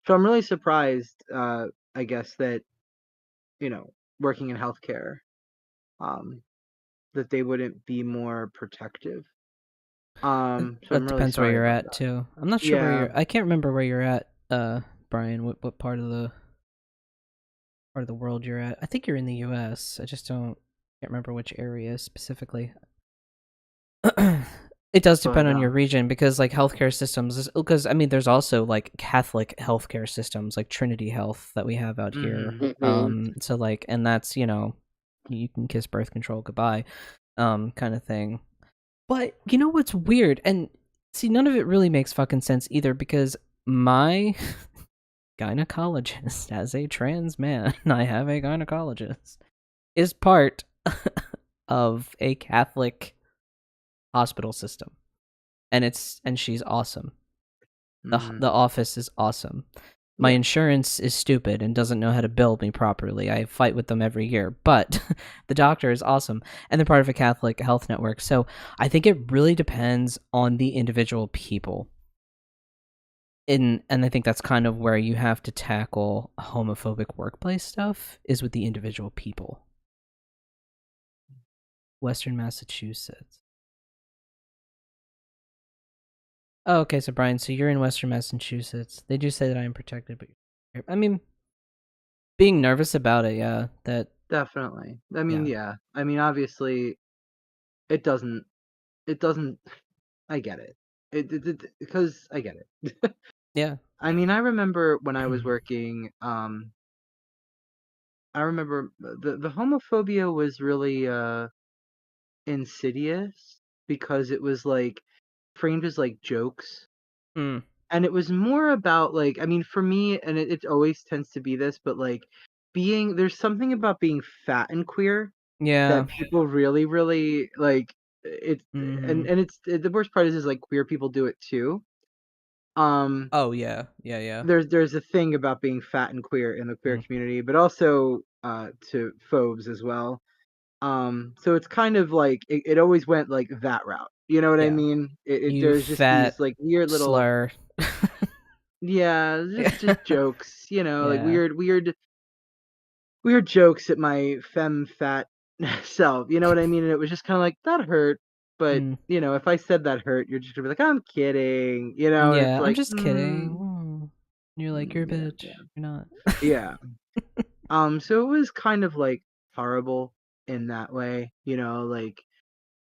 so I'm really surprised. I guess that working in healthcare, um, that they wouldn't be more protective. So That I'm really depends where sorry you're about at that. too. I'm not sure where Yeah. you're. I can't remember where you're at, Brian. What part of the world you're at? I think you're in the U.S. I just can't remember which area specifically. It does But depend on your region because like healthcare systems, because I mean there's also like Catholic healthcare systems like Trinity Health that we have out here. So like, and that's you can kiss birth control goodbye, kind of thing. But you know what's weird? And see, none of it really makes fucking sense either because my gynecologist, as a trans man, I have a gynecologist, is part of a Catholic hospital system. And she's awesome. The office is awesome. My yeah. insurance is stupid and doesn't know how to bill me properly. I fight with them every year, but the doctor is awesome, and they're part of a Catholic health network. So I think it really depends on the individual people. And I think that's kind of where you have to tackle homophobic workplace stuff is with the individual people. Western Massachusetts. Oh, okay, so Brian, so you're in Western Massachusetts. They do say that I am protected, but I mean, being nervous about it, yeah, that Definitely. I mean, yeah. I mean, obviously, it doesn't. It doesn't. I get it. Because I get it. yeah. I mean, I remember when I was working. I remember the homophobia was really insidious because it was like framed as like jokes. Mm. And it was more about like, I mean, for me, and it always tends to be this, but like there's something about being fat and queer Yeah. that people really, really like it. Mm-hmm. And the worst part is like queer people do it too. Oh yeah, yeah, yeah. There's a thing about being fat and queer in the queer community, but also to phobes as well. So it's kind of like it always went like that route. You know what I Yeah. mean? You There's just these fat like weird little, slur. yeah, just jokes, like Yeah. weird jokes at my femme fat self. You know what I mean? And it was just kind of like that hurt, but Mm. if I said that hurt, you're just gonna be like, I'm kidding. And it's Yeah, I'm like, just kidding. You're like, you're a yeah, bitch. You're not. yeah. So it was kind of like horrible in that way. Like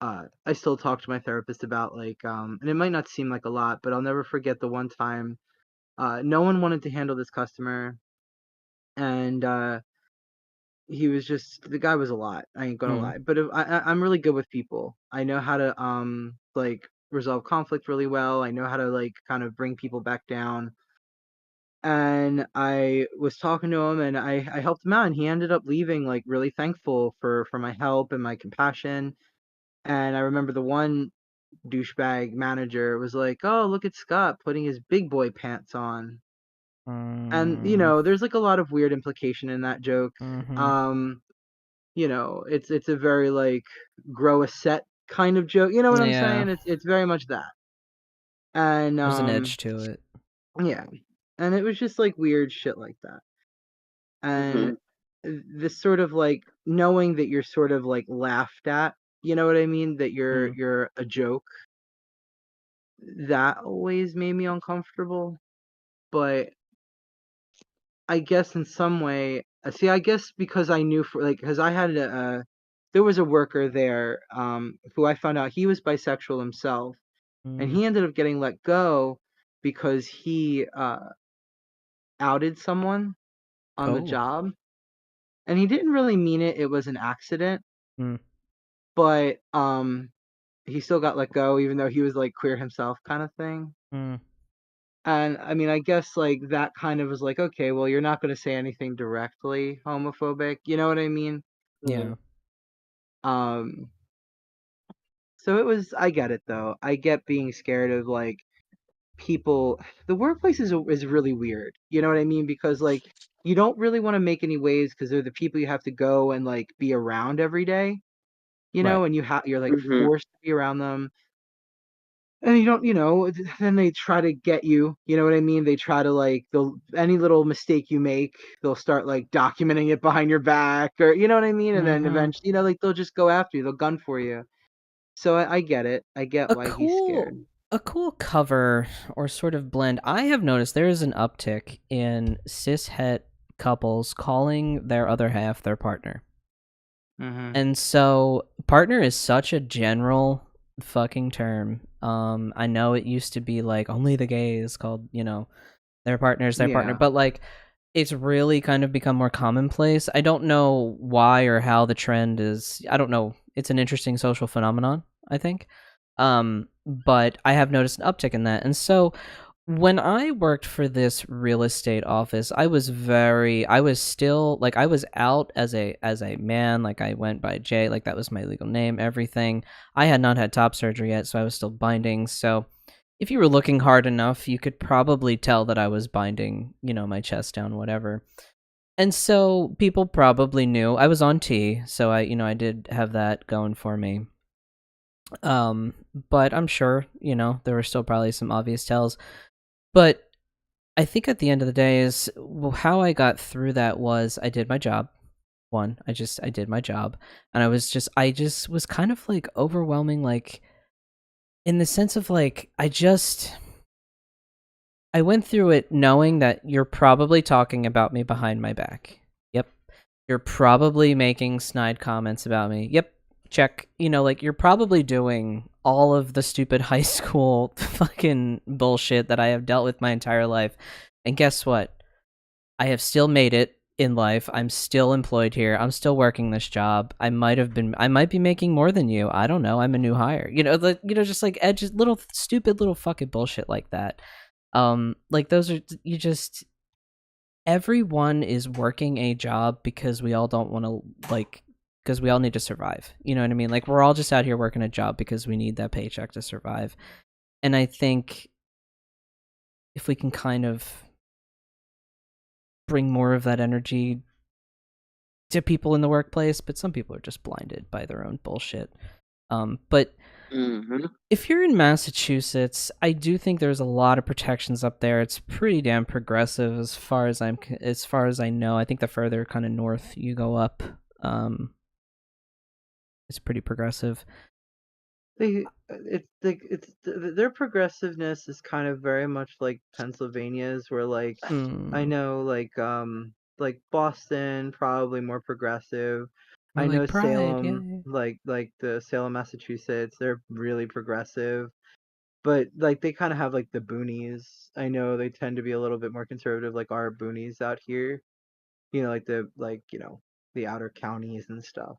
I still talk to my therapist about like and it might not seem like a lot, but I'll never forget the one time no one wanted to handle this customer, and he was just the guy was a lot. I ain't gonna Mm. lie, but I'm really good with people. I know how to like resolve conflict really well. I know how to like kind of bring people back down. And I was talking to him, and I helped him out, and he ended up leaving like really thankful for my help and my compassion. And I remember the one douchebag manager was like, "Oh, look at Scott putting his big boy pants on." And Mm. there's like a lot of weird implication in that joke. Mm-hmm. Um, it's a very like grow a set kind of joke. You know what I'm Yeah. saying? It's very much that. And There's an edge to it. yeah. And it was just like weird shit like that. And this sort of like knowing that you're sort of like laughed at, you know what I mean? That Mm. you're a joke, that always made me uncomfortable. But I guess in some way, see, I guess because I knew for like, because I had there was a worker there, who I found out he was bisexual himself, and Mm. he ended up getting let go because he outed someone on the Oh. job, and he didn't really mean it. It was an accident, Mm. but he still got let go, even though he was like queer himself, kind of thing. Mm. And I mean, I guess like that kind of was like, okay, well, you're not going to say anything directly homophobic, you know what I mean? Yeah. Um, so it was, I get it though. I get being scared of like people, the workplace is really weird. You know what I mean? Because like you don't really want to make any waves because they're the people you have to go and like be around every day. You Right. know, and you're like Mm-hmm. forced to be around them. And you don't, then they try to get you, you know what I mean? They try to like, any little mistake you make, they'll start like documenting it behind your back or, you know what I mean? And then Mm-hmm. eventually, like they'll just go after you, they'll gun for you. So I get it. I get A why he's cool scared. a cool cover or sort of blend. I have noticed there is an uptick in cishet couples calling their other half their partner. Mm-hmm. And so partner is such a general fucking term. I know it used to be like only the gays called, their partner's their partner, Yeah. but like it's really kind of become more commonplace. I don't know why or how the trend is. I don't know. It's an interesting social phenomenon, I think. But I have noticed an uptick in that. And so when I worked for this real estate office, I was still like I was out as a man, like I went by Jay, like that was my legal name, everything. I had not had top surgery yet, so I was still binding. So if you were looking hard enough, you could probably tell that I was binding, my chest down, whatever. And so people probably knew I was on T, so I did have that going for me. But I'm sure, there were still probably some obvious tells. But I think at the end of the day is how I got through that was I did my job. One, I did my job, and I just was kind of like overwhelming, like in the sense of like I went through it knowing that you're probably talking about me behind my back. Yep. You're probably making snide comments about me. Yep. Check. Like you're probably doing all of the stupid high school fucking bullshit that I have dealt with my entire life. And guess what? I have still made it in life. I'm still employed here. I'm still working this job. I might be making more than you. I don't know. I'm a new hire. Just like edges, little stupid little fucking bullshit like that. Like those are you just everyone is working a job because we all don't want to because we all need to survive. You know what I mean? Like we're all just out here working a job because we need that paycheck to survive. And I think if we can kind of bring more of that energy to people in the workplace, but some people are just blinded by their own bullshit. But Mm-hmm. if you're in Massachusetts, I do think there's a lot of protections up there. It's pretty damn progressive as far as I know. I think the further kind of north you go up, it's pretty progressive. Their progressiveness is kind of very much like Pennsylvania's, where like I Mm, know like Boston probably more progressive. more I know like Pride, Salem, yay. like the Salem, Massachusetts, they're really progressive. But like they kind of have like the boonies. I know they tend to be a little bit more conservative, like our boonies out here. The outer counties and stuff.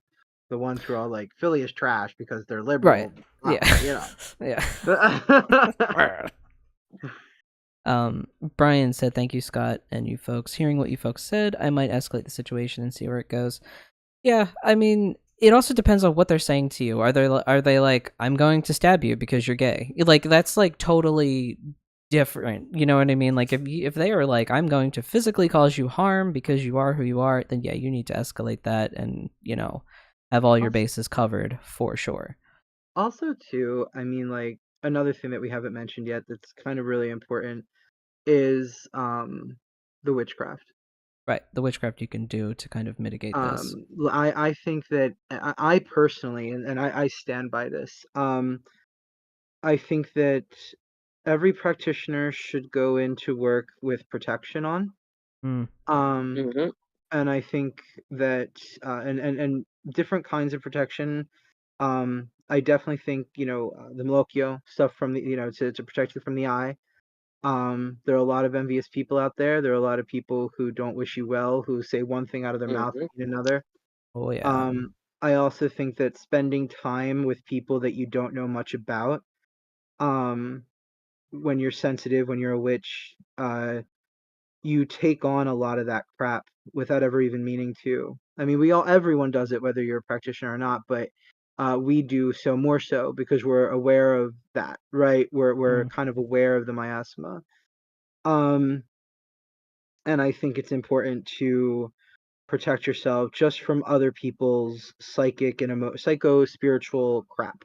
The ones who are all like Philly is trash because they're Right. liberal, Yeah. you Yeah. know. Brian said, "Thank you, Scott, and you folks. Hearing what you folks said, I might escalate the situation and see where it goes." Yeah, I mean, it also depends on what they're saying to you. Are they like, "I'm going to stab you because you're gay"? Like that's like totally different. You know what I mean? Like if they are like, "I'm going to physically cause you harm because you are who you are," then yeah, you need to escalate that and have all your also, bases covered for sure. also too, I mean, like another thing that we haven't mentioned yet that's kind of really important is the witchcraft. Right, the witchcraft you can do to kind of mitigate this. I think that I personally, and I stand by this. I think that every practitioner should go into work with protection on. Hmm. Um, Mm-hmm. and I think that and different kinds of protection. I definitely think the Malocchio stuff from the to protect you from the eye. There are a lot of envious people out there. There are a lot of people who don't wish you well, who say one thing out of their mouth Mm-hmm. and mean another. Oh yeah. Um, I also think that spending time with people that you don't know much about, um, when you're sensitive, when you're a witch, you take on a lot of that crap without ever even meaning to. I mean, everyone does it, whether you're a practitioner or not, but we do so more so because we're aware of that, right? We're kind of aware of the miasma. And I think it's important to protect yourself just from other people's psychic and psycho spiritual crap.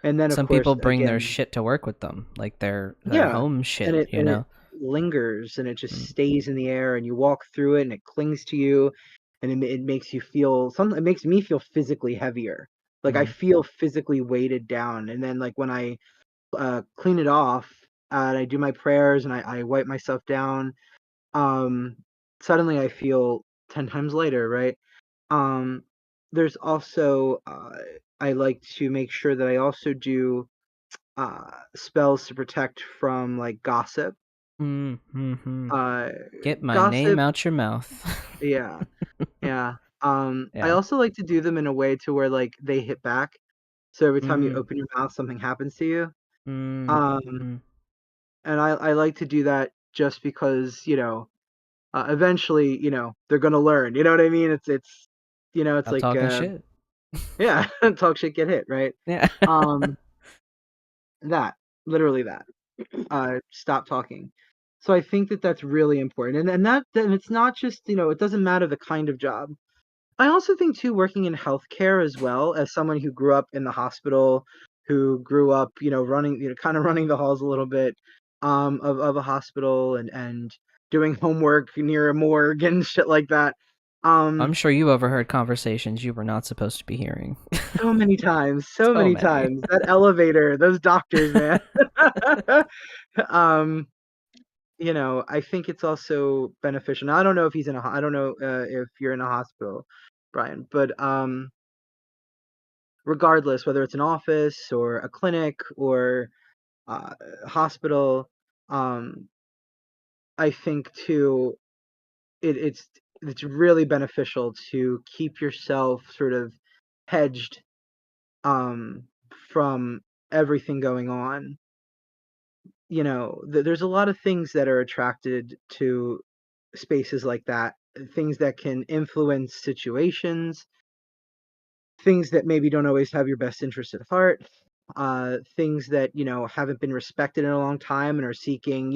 And then of Some course people bring their again, shit to work with them, like their yeah, home and shit, it you and it know. lingers and it just stays in the air, and you walk through it and it clings to you, and it makes you feel something. It makes me feel physically heavier. Like I feel physically weighted down, and then like when I clean it off and I do my prayers and I wipe myself down, suddenly I feel 10 times lighter, right? Um, there's also I like to make sure that I also do spells to protect from like gossip. Uh, Get my name Gossip, out your mouth. yeah, yeah. I Yeah. also like to do them in a way to where like they hit back. So every time you open your mouth, something happens to you. Um, and I like to do that just because eventually they're gonna learn. You know what I mean? It's it's Stop like talking shit. yeah, talk shit, get hit, right? Yeah. Um, that literally that. Stop talking. So I think that that's really important, and that it's not just it doesn't matter the kind of job. I also think too, working in healthcare as well, as someone who grew up in the hospital, who grew up running kind of running the halls a little bit of a hospital and doing homework near a morgue and shit like that. I'm sure you overheard conversations you were not supposed to be hearing. So many times, so So many many. times. That elevator, those doctors, man. um, I think it's also beneficial. Now, I don't know if he's in a. I don't know if you're in a hospital, Brian, but regardless, whether it's an office or a clinic or a hospital, um, I think too, it's really beneficial to keep yourself sort of hedged um, from everything going on. There's a lot of things that are attracted to spaces like that, things that can influence situations, things that maybe don't always have your best interest at heart, things that haven't been respected in a long time and are seeking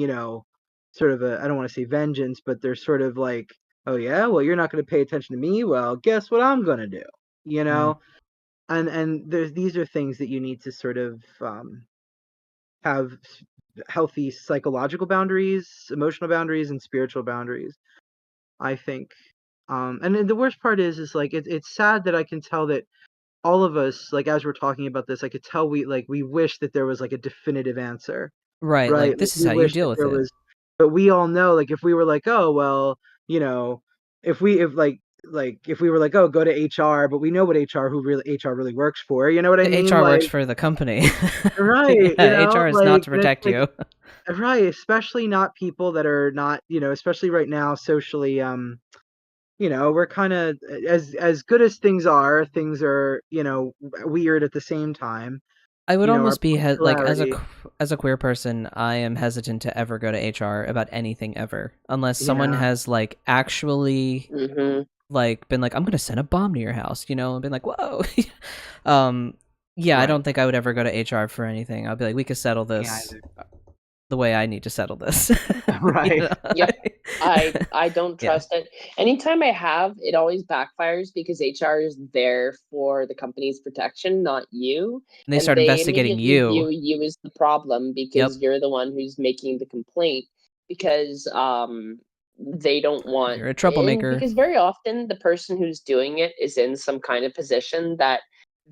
sort of I don't want to say vengeance, but they're sort of like, oh yeah, well you're not going to pay attention to me, well guess what I'm going to do, you know and these are things that you need to sort of have healthy psychological boundaries, emotional boundaries, and spiritual boundaries, I think. And then the worst part is like it's sad that I can tell that all of us, like as we're talking about this, I could tell we wish that there was like a definitive answer, Right, right? like Like this is we how you wish deal that with there it. was, but we all know, like if we were like, oh well, you know, if if we were like, oh, go to HR, but we know what HR really works for. You know what I The mean? HR works Like, for the company. right? Yeah, HR is not to And it's protect like, you. right, especially not people that are not, especially right now socially, we're kind of as good as things are, weird at the same time. I would Our almost be like punctuality, as a queer person, I am hesitant to ever go to HR about anything ever, unless someone yeah, has like actually Mm-hmm. like been like, I'm gonna send a bomb to your house, and been like, whoa. um, yeah, I right. don't think I would ever go to HR for anything. I'll be like, we could settle Me this either. the way I need to settle this. You Right. know? Yep. I don't Yeah, trust it. Anytime I have, it always backfires because HR is there for the company's protection, not you. and they And start they investigating immediately you. view you as the problem Yep, because you're the one who's making the complaint because they don't want, you're a and troublemaker. because very often the person who's doing it is in some kind of position that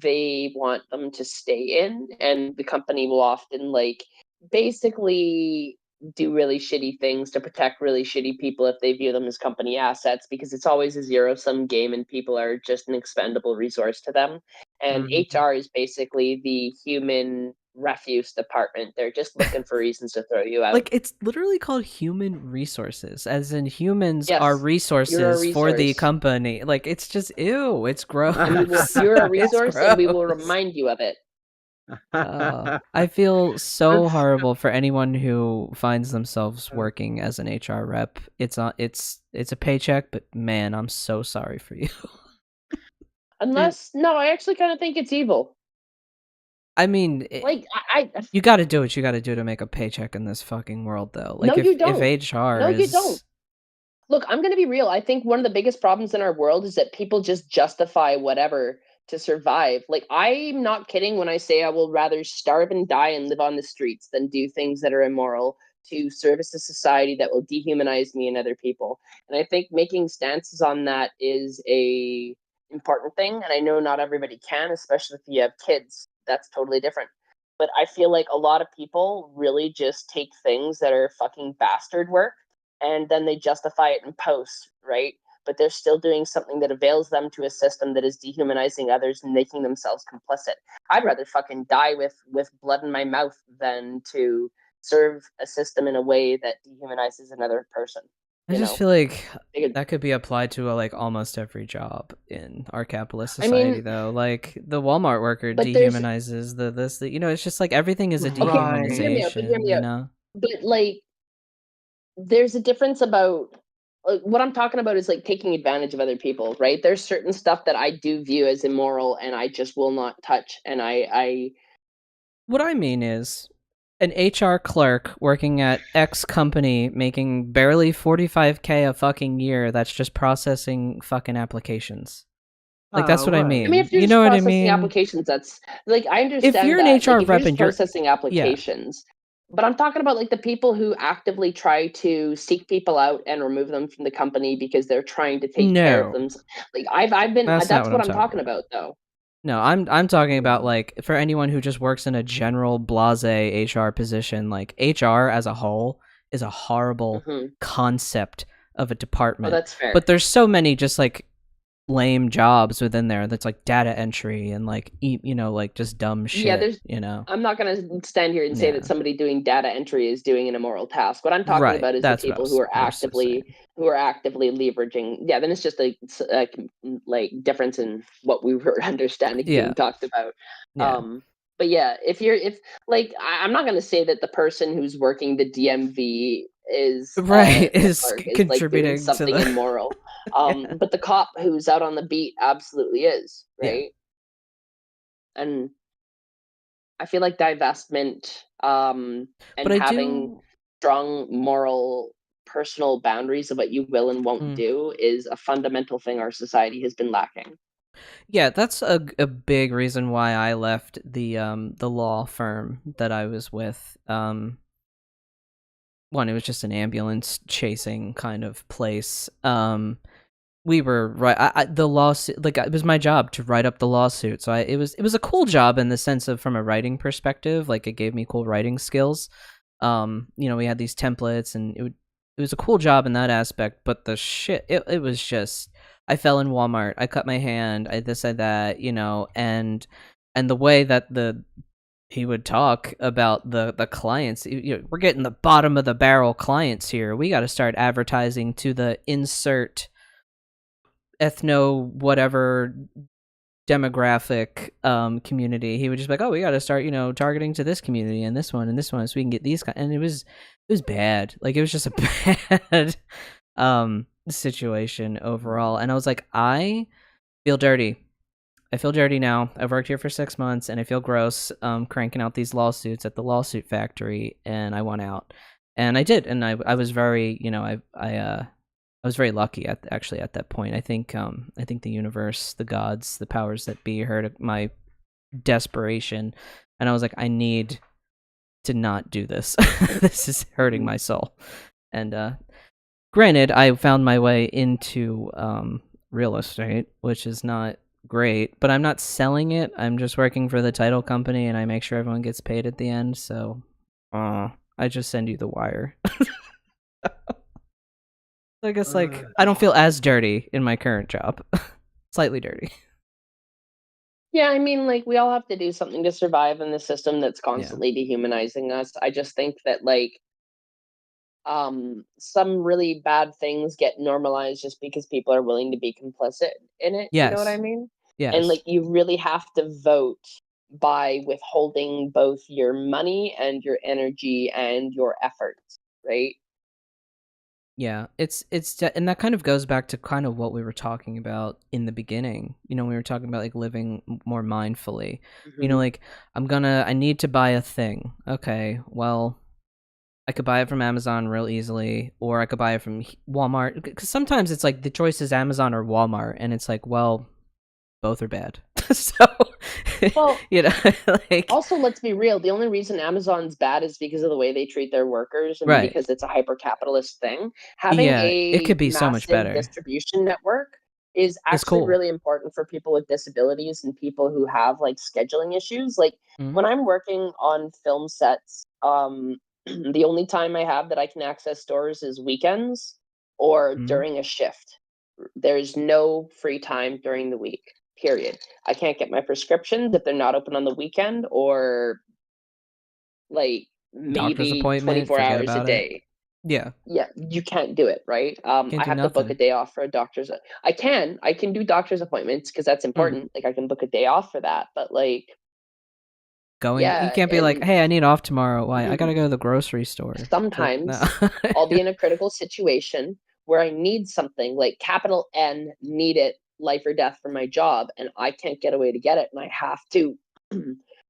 they want them to stay in, and the company will often like basically do really shitty things to protect really shitty people if they view them as company assets, because it's always a zero sum game and people are just an expendable resource to them. And Mhm. HR is basically the human refuse department. They're just looking for reasons to throw you out. Like it's literally called human resources, as in humans are Yes, you're a resources for the resource. company. Like it's just ew, it's And we will, gross. you're a It's resource and we will gross. remind you of it. I feel so That's horrible for anyone who finds themselves working as an HR rep. It's a paycheck, but man, I'm so sorry for you. Unless, no, I actually kind of think it's evil. I mean, Like, you got to do what you got to do to make a paycheck in this fucking world, though. Like, no, you if don't. HR No, you is don't. Look, I'm going to be real. I think one of the biggest problems in our world is that people just justify whatever to survive. Like, I'm not kidding when I say I will rather starve and die and live on the streets than do things that are immoral to service a society that will dehumanize me and other people. And I think making stances on that is a important thing. And I know not everybody can, especially if you have kids. That's totally different. But I feel like a lot of people really just take things that are fucking bastard work and then they justify it in post, right? But they're still doing something that avails them to a system that is dehumanizing others and making themselves complicit. I'd rather fucking die with blood in my mouth than to serve a system in a way that dehumanizes another person. I just feel like that could be applied to like almost every job in our capitalist society, though. Like the Walmart worker dehumanizes the you know, it's just like everything is a dehumanization, you know. But like, there's a difference about what I'm talking about is like taking advantage of other people, right? There's certain stuff that I do view as immoral and I just will not touch. And what I mean is an HR clerk working at X company making barely 45K a fucking year that's just processing fucking applications. Like, that's what I mean. I mean, if you're you know just what I processing mean? applications, that's like, I understand if you're that. an HR like, if rep you're just and you're processing applications, but I'm talking about like the people who actively try to seek people out and remove them from the company because they're trying to take care of them. Like I've been, that's what I'm talking about though. No, I'm talking about like for anyone who just works in a general blase HR position, like HR as a whole is a horrible concept of a department. Oh, that's fair. But there's so many just like lame jobs within there that's like data entry and like you know, like just dumb shit. Yeah, there's, you know, I'm not gonna stand here and say that somebody doing data entry is doing an immoral task. What I'm talking about is the people who are actively leveraging. Yeah, then it's just like difference in what we were understanding being talked about. But yeah, if like I'm not gonna say that the person who's working the DMV is contributing like something to immoral. But the cop who's out on the beat absolutely is, right? And I feel like divestment and having strong moral personal boundaries of what you will and won't do is a fundamental thing our society has been lacking. Yeah, that's a big reason why I left the law firm that I was with. One, it was just an ambulance chasing kind of place. We were the lawsuit, like it was my job to write up the lawsuit, so it was a cool job in the sense of from a writing perspective, like it gave me cool writing skills. You know, we had these templates and it was a cool job in that aspect, but the shit, it was just, I fell in Walmart, I cut my hand, I this, I that, you know, and the way that he would talk about the clients, you know, we're getting the bottom of the barrel clients here. We got to start advertising to the insert ethno whatever demographic community. He would just be like, oh, we got to start, you know, targeting to this community and this one so we can get these guys. And it was bad. Like it was just a bad situation overall. And I was like, I feel dirty. I feel dirty now. I've worked here for 6 months and I feel gross cranking out these lawsuits at the lawsuit factory, and I want out. And I did, and I was very, you know, I was very lucky at that point. I think the universe, the gods, the powers that be heard my desperation, and I was like, I need to not do this. This is hurting my soul. And granted, I found my way into real estate, which is not great, but I'm not selling it. I'm just working for the title company, and I make sure everyone gets paid at the end. So, I just send you the wire. I guess like I don't feel as dirty in my current job. Slightly dirty. Yeah, I mean, like we all have to do something to survive in the system that's constantly dehumanizing us. I just think that like some really bad things get normalized just because people are willing to be complicit in it. Yes. You know what I mean? Yes. And like you really have to vote by withholding both your money and your energy and your efforts, right? Yeah, and that kind of goes back to kind of what we were talking about in the beginning. We were talking about like living more mindfully. Like I need to buy a thing. Okay, well, I could buy it from Amazon real easily, or I could buy it from Walmart. Because sometimes it's like the choice is Amazon or Walmart, and it's like, well, both are bad. So, Well, like, also, let's be real. The only reason Amazon's bad is because of the way they treat their workers and right. because it's a hyper-capitalist thing. Having Yeah, it a could be so much massive better. distribution network is It's actually cool. really important for people with disabilities and people who have like scheduling issues. Like Mm-hmm. when I'm working on film sets, the only time I have that I can access stores is weekends or Mm-hmm. during a shift. There's no free time during the week, period. I can't get my prescriptions if they're not open on the weekend or like Doctor's maybe appointment, 24 forget hours a about it. day. Yeah, Yeah, you can't do it, right? can't I do have to book a nothing. day off for a doctor's. I can do doctor's appointments because that's Mm. important. Like I can book a day off for that, but like, You yeah, can't be like, and hey, I need off tomorrow. Why? I gotta go to the grocery store. It's like, no. sometimes I'll be in a critical situation where I need something like capital N, need it, life or death for my job, and I can't get away to get it, and I have to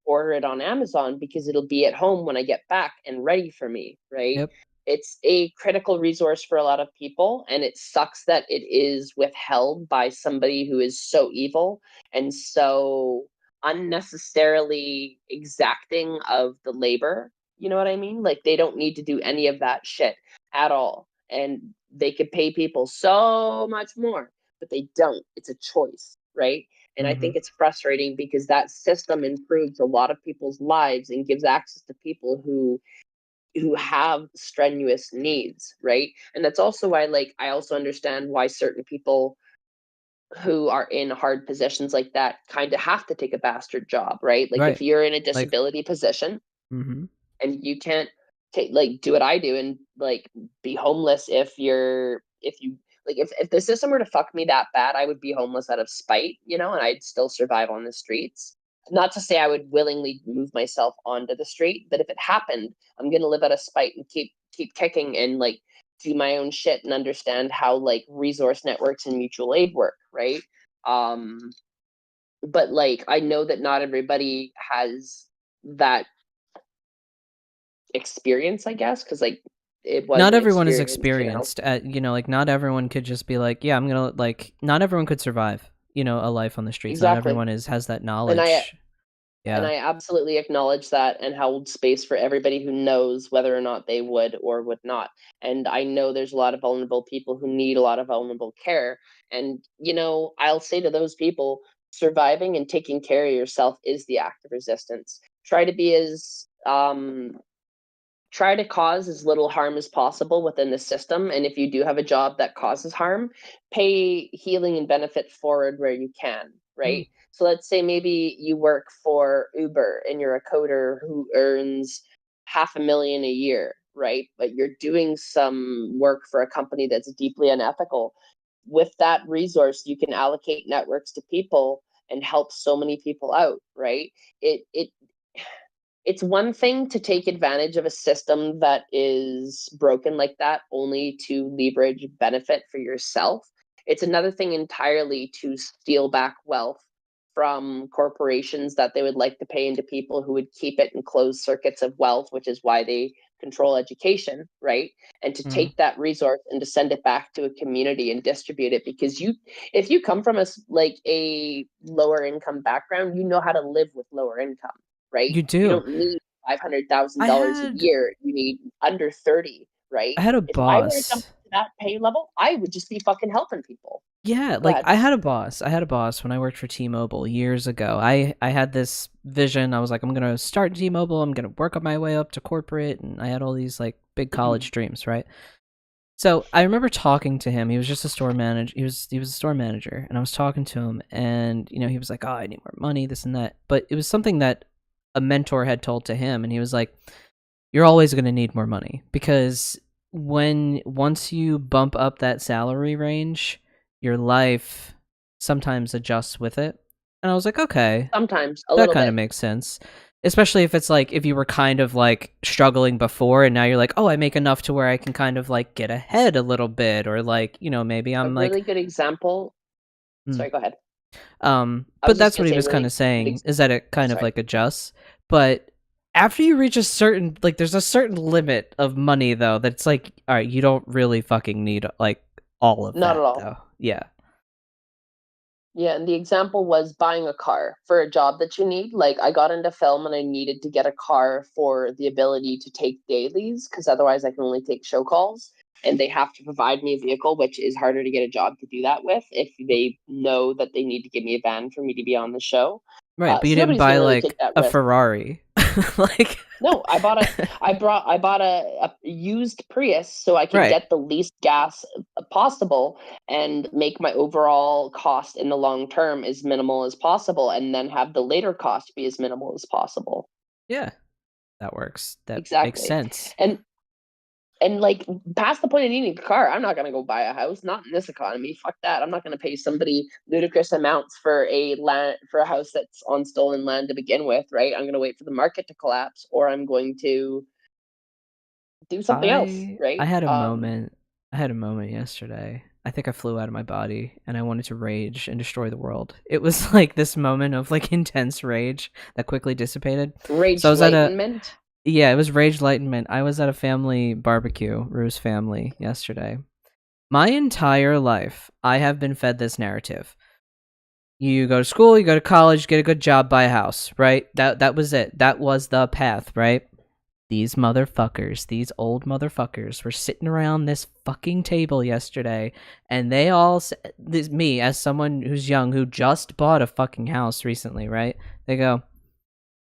order it on Amazon because it'll be at home when I get back and ready for me, right? Yep. It's a critical resource for a lot of people, and it sucks that it is withheld by somebody who is so evil and so unnecessarily exacting of the labor. You know what I mean? Like they don't need to do any of that shit at all. And they could pay people so much more, but they don't. It's a choice, right? And I Mm-hmm. think it's frustrating because that system improves a lot of people's lives and gives access to people who have strenuous needs, right? And that's also why like I also understand why certain people who are in hard positions like that kind of have to take a bastard job, right? Like if Right. you're in a Like, disability position mm-hmm. and you can't take like do what I do and like be homeless if you like if the system were to fuck me that bad, I would be homeless out of spite, and I'd still survive on the streets. Not to say I would willingly move myself onto the street, but if it happened, I'm gonna live out of spite and keep kicking and like do my own shit and understand how like resource networks and mutual aid work, right? Um, but like I know that not everybody has that experience, I guess, because like it was Not an everyone is experience, experienced at, like, not everyone could just be like, yeah, I'm gonna, like, not everyone could survive, a life on the streets. Not Exactly. everyone has that And I knowledge. and Yeah. I absolutely acknowledge that and hold space for everybody who knows whether or not they would or would not. And I know there's a lot of vulnerable people who need a lot of vulnerable care. And I'll say to those people, surviving and taking care of yourself is the act of resistance. Try to cause as little harm as possible within the system. And if you do have a job that causes harm, pay healing and benefit forward where you can, Mm. right? So let's say maybe you work for Uber and you're a coder who earns 500,000 a year, right? But you're doing some work for a company that's deeply unethical. With that resource, you can allocate networks to people and help so many people out, right? It's one thing to take advantage of a system that is broken like that only to leverage benefit for yourself. It's another thing entirely to steal back wealth from corporations that they would like to pay into people who would keep it in closed circuits of wealth, which is why they control education, right? And to Mm. take that resource and to send it back to a community and distribute it because if you come from a lower income background, you know how to live with lower income, right? You You do. don't need five hundred thousand I dollars a had year. You need under 30, right? I had a If I were to jump boss. to that pay level, I would just be fucking helping people. Yeah, Go like ahead. I had a boss. I had a boss when I worked for T-Mobile years ago. I had this vision. I was like, I'm gonna start T-Mobile. I'm gonna work up my way up to corporate, and I had all these like big college dreams, right? So I remember talking to him. He was just a store manager. He was a store manager, and I was talking to him, and he was like, "Oh, I need more money, this and that." But it was something that a mentor had told to him, and he was like, "You're always gonna need more money because once you bump up that salary range, your life sometimes adjusts with it." And I was like, "Okay, Sometimes a that little kind of bit. makes sense." Especially if it's like if you were kind of like struggling before and now you're like, oh, I make enough to where I can kind of like get ahead a little bit, or like, you know, maybe A I'm like, really good example. Sorry, go ahead. I but was just that's gonna what he say was kind really of good saying, is that it kind of sorry. like adjusts. But after you reach a certain, like, there's a certain limit of money though that's like, all right, you don't really fucking need like all of Not that at all. though. Yeah. Yeah, and the example was buying a car for a job that you need. Like, I got into film and I needed to get a car for the ability to take dailies, because otherwise I can only take show calls. And they have to provide me a vehicle, which is harder to get a job to do that with if they know that they need to give me a van for me to be on the show. Right, but you So didn't nobody's gonna buy really take like that a risk. Ferrari. Like No, I bought a used Prius so I can right. get the least gas possible and make my overall cost in the long term as minimal as possible, and then have the later cost be as minimal as possible. Yeah. That works. That makes Exactly. sense. And like past the point of needing a car, I'm not gonna go buy a house. Not in this economy. Fuck that. I'm not gonna pay somebody ludicrous amounts for a house that's on stolen land to begin with, right? I'm gonna wait for the market to collapse, or I'm going to do something else, I right? had a moment. I had a moment yesterday. I think I flew out of my body and I wanted to rage and destroy the world. It was like this moment of like intense rage that quickly dissipated. Rage So I was at a enlightenment. yeah, it was rage enlightenment. I was at a family barbecue, Rue's family, yesterday. My entire life, I have been fed this narrative. You go to school, you go to college, get a good job, buy a house, right? That was it. That was the path, right? These motherfuckers, these old motherfuckers were sitting around this fucking table yesterday, and they all, me as someone who's young, who just bought a fucking house recently, right? They go,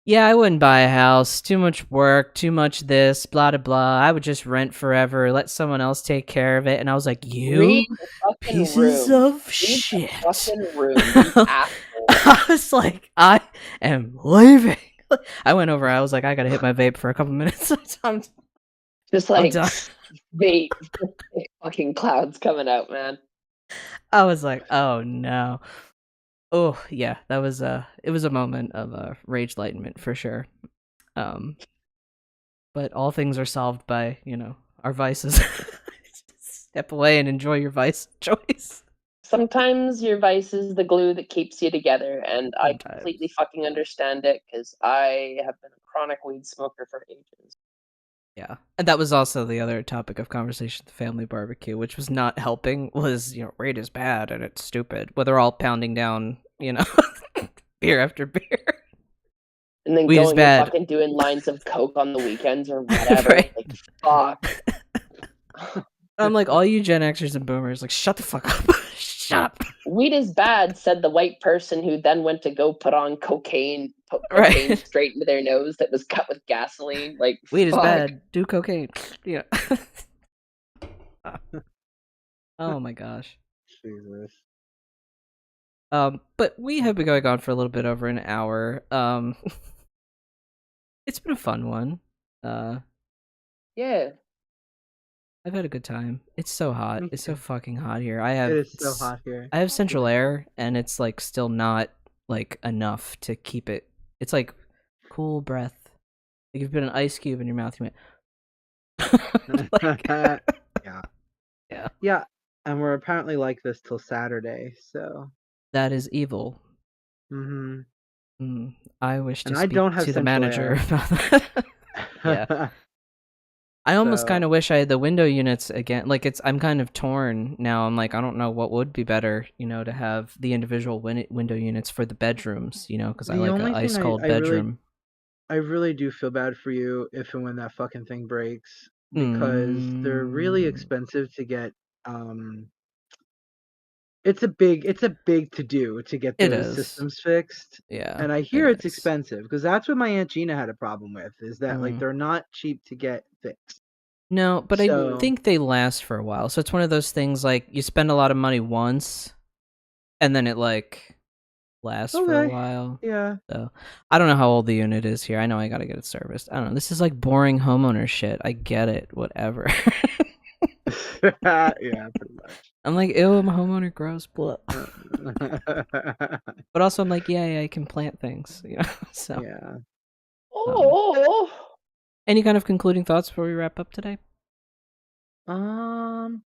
yeah, I wouldn't buy a house. Too much work, too much this, blah, blah, blah. I would just rent forever, let someone else take care of it. And I was like, Read you the fucking pieces room. of Read shit. the fucking room, you asshole. I was like, I am leaving. I went over. I was like, I gotta hit my vape for a couple minutes. I'm Just done. vape fucking clouds coming out, man. I was like, oh no. Oh yeah, that was it was a moment of rage enlightenment for sure. But all things are solved by, you know, our vices. Step away and enjoy your vice choice. Sometimes your vice is the glue that keeps you together, and I completely fucking understand it, because I have been a chronic weed smoker for ages. Yeah, and that was also the other topic of conversation at the family barbecue, which was not helping, was, you know, weed is bad and it's stupid. Well, they're all pounding down, you know, beer after beer. And then Weed is going and bad. fucking doing lines of coke on the weekends or whatever. Right. Like, fuck. I'm like, all you Gen Xers and Boomers, like, shut the fuck up. Shut up. Weed is bad, said the white person who then went to go put on cocaine, put cocaine Right. straight into their nose that was cut with gasoline. Like, Weed fuck. is bad. Do cocaine. Yeah. Oh my gosh. Jesus. But we have been going on for a little bit over an hour. It's been a fun one. Yeah. I've had a good time. It's so hot. Me It's so too. fucking hot here. I have It is so hot here. I have central air, and it's like still not like enough to keep it. It's like cool breath. Like you've put an ice cube in your mouth. You went. Like, Yeah. yeah. Yeah, and we're apparently like this till Saturday, so. That is evil. Mm-hmm. I wish to And I speak don't have to the central manager air. about that. Yeah. I almost kind of wish I had the window units again. Like I'm kind of torn now. I'm like, I don't know what would be better, you know, to have the individual window units for the bedrooms, you know, because I The like an only thing ice cold I bedroom. really do feel bad for you if and when that fucking thing breaks, because they're really expensive to get. It's a big to do to get It those is. systems fixed. Yeah. And I hear it's expensive, because that's what my Aunt Gina had a problem with, is that like they're not cheap to get fixed. No, but I think they last for a while. So it's one of those things like you spend a lot of money once and then it like lasts for a while. Yeah. So I don't know how old the unit is here. I know I gotta get it serviced. I don't know. This is like boring homeowner shit. I get it. Whatever. Yeah, pretty much. I'm like, ew, I'm a homeowner, gross, blah. But also I'm like, yeah, I can plant things, you know. So yeah. Any kind of concluding thoughts before we wrap up today? Oh,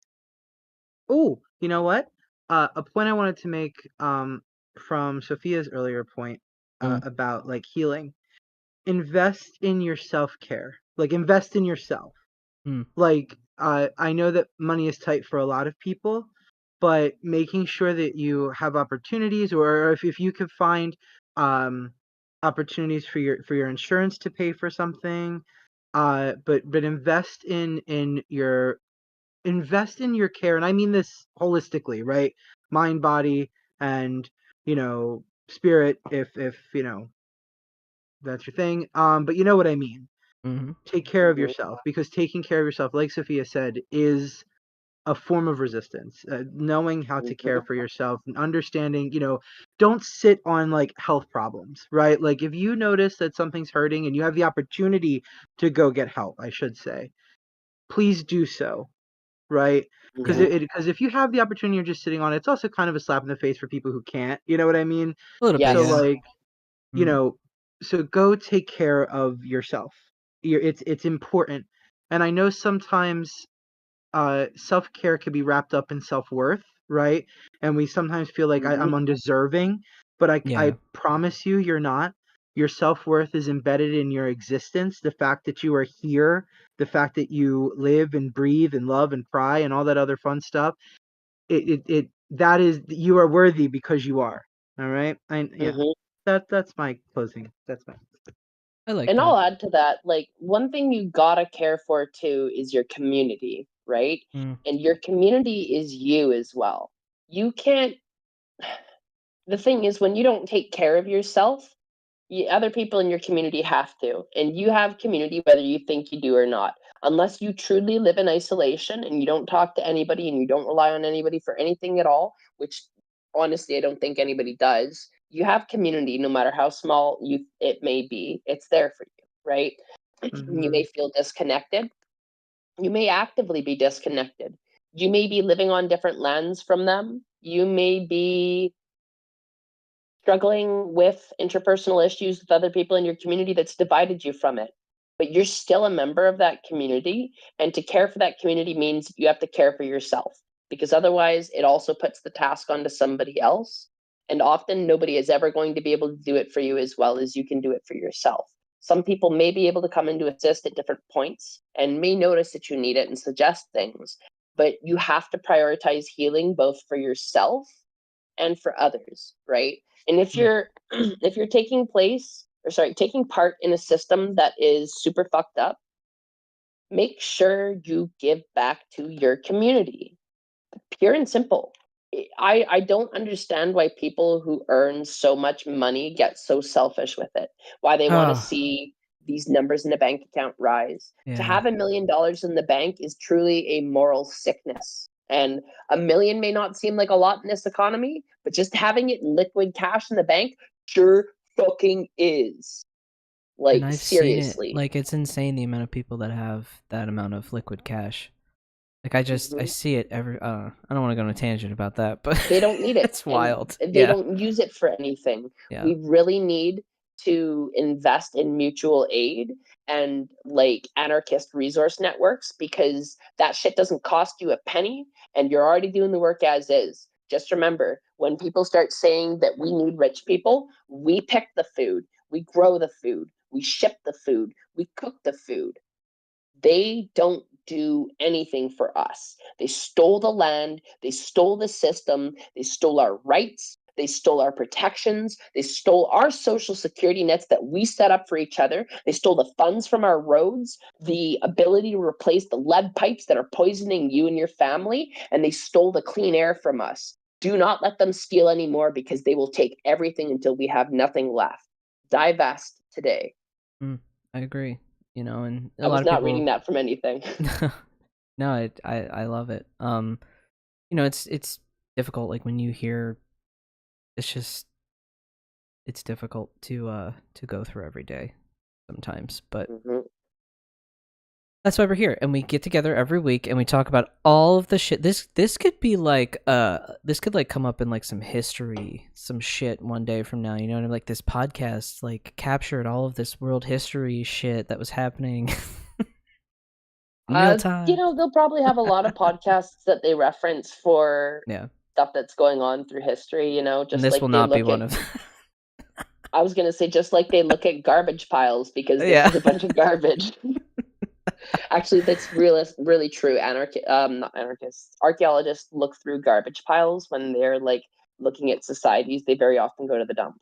you know what? A point I wanted to make from Sophia's earlier point about like healing. Invest in your self-care. Like invest in yourself. Like I know that money is tight for a lot of people, but making sure that you have opportunities, or if you could find opportunities for your insurance to pay for something, but invest in your care, and I mean this holistically, right? Mind, body, and spirit, if that's your thing. But you know what I mean. Take care of yourself, because taking care of yourself, like Sophia said, is a form of resistance. Knowing how to care for yourself and understanding, don't sit on like health problems, right? Like if you notice that something's hurting and you have the opportunity to go get help, I should say, please do so, right? Because if you have the opportunity, you're just sitting on it. It's also kind of a slap in the face for people who can't. You know what I mean? A little bit, So yeah. like, so go take care of yourself. It's important, and I know sometimes self-care can be wrapped up in self-worth, right? And we sometimes feel like I'm undeserving, but I promise you, you're not. Your self-worth is embedded in your existence. The fact that you are here, the fact that you live and breathe and love and cry and all that other fun stuff, that is, you are worthy because you are. All right? That's my closing. That's my. I like And that. I'll add to that, like, one thing you gotta care for too is your community, right? And your community is you as well. You can't. The thing is, when you don't take care of yourself, other people in your community have to. And you have community whether you think you do or not. Unless you truly live in isolation and you don't talk to anybody and you don't rely on anybody for anything at all, which honestly I don't think anybody does, you have community no matter how small it may be. It's there for you, right? You may feel disconnected. You may actively be disconnected. You may be living on different lands from them. You may be struggling with interpersonal issues with other people in your community that's divided you from it. But you're still a member of that community. And to care for that community means you have to care for yourself, because otherwise it also puts the task onto somebody else. And often nobody is ever going to be able to do it for you as well as you can do it for yourself. Some people may be able to come in to assist at different points and may notice that you need it and suggest things, but you have to prioritize healing both for yourself and for others, right? And if you're if you're taking part in a system that is super fucked up, make sure you give back to your community. Pure and simple. I don't understand why people who earn so much money get so selfish with it. Why they want to see these numbers in a bank account rise. To have $1 million in the bank is truly a moral sickness. And $1 million may not seem like a lot in this economy, but just having it in liquid cash in the bank sure fucking is. Like, and I've seriously. seen it. Like, it's insane the amount of people that have that amount of liquid cash. Like, I see it every. I don't want to go on a tangent about that, but they don't need it. It's wild. They don't use it for anything. We really need to invest in mutual aid and like anarchist resource networks, because that shit doesn't cost you a penny and you're already doing the work as is. Just remember, when people start saying that we need rich people, we pick the food, we grow the food, we ship the food, we cook the food. They don't do anything for us. They stole the land, they stole the system, they stole our rights, they stole our protections, they stole our social security nets that we set up for each other, they stole the funds from our roads, the ability to replace the lead pipes that are poisoning you and your family, and they stole the clean air from us. Do not let them steal anymore, because they will take everything until we have nothing left. Divest today. I agree. And I was not reading that from anything. No, I love it. It's difficult. Like when you hear, it's difficult to go through every day sometimes. But That's why we're here, and we get together every week and we talk about all of the shit. This could be like this could like come up in like some history, some shit one day from now. You know, and like this podcast like captured all of this world history shit that was happening. Real time. You know, they'll probably have a lot of podcasts that they reference for stuff that's going on through history. You know, just and this like will they not be look one at. of. I was gonna say just like they look at garbage piles because this is a bunch of garbage. Actually, that's really true. Not anarchists, archaeologists look through garbage piles when they're like looking at societies. They very often go to the dump.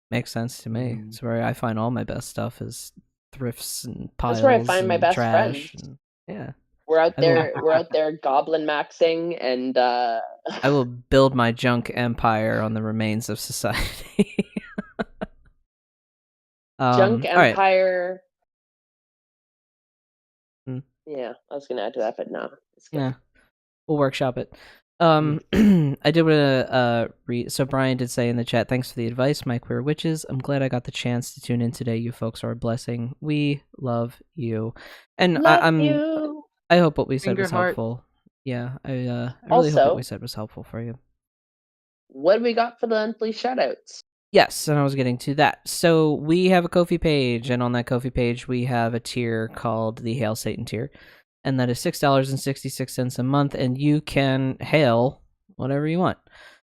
Makes sense to me. It's where I find all my best stuff is thrifts and piles. That's where I find my best trash. friends. Yeah, we're out there. We're out there goblin maxing, and I will build my junk empire on the remains of society. Junk empire. Right. Yeah, I was gonna add to that, but no. Yeah, we'll workshop it. I did want to read. So Brian did say in the chat, "Thanks for the advice, my queer witches. I'm glad I got the chance to tune in today. You folks are a blessing. We love you, and I hope what we said was helpful. Yeah, I really hope what we said was helpful for you. What do we got for the monthly shoutouts? Yes, and I was getting to that. So we have a Ko-fi page, and on that Ko-fi page, we have a tier called the Hail Satan tier, and that is $6.66 a month, and you can hail whatever you want.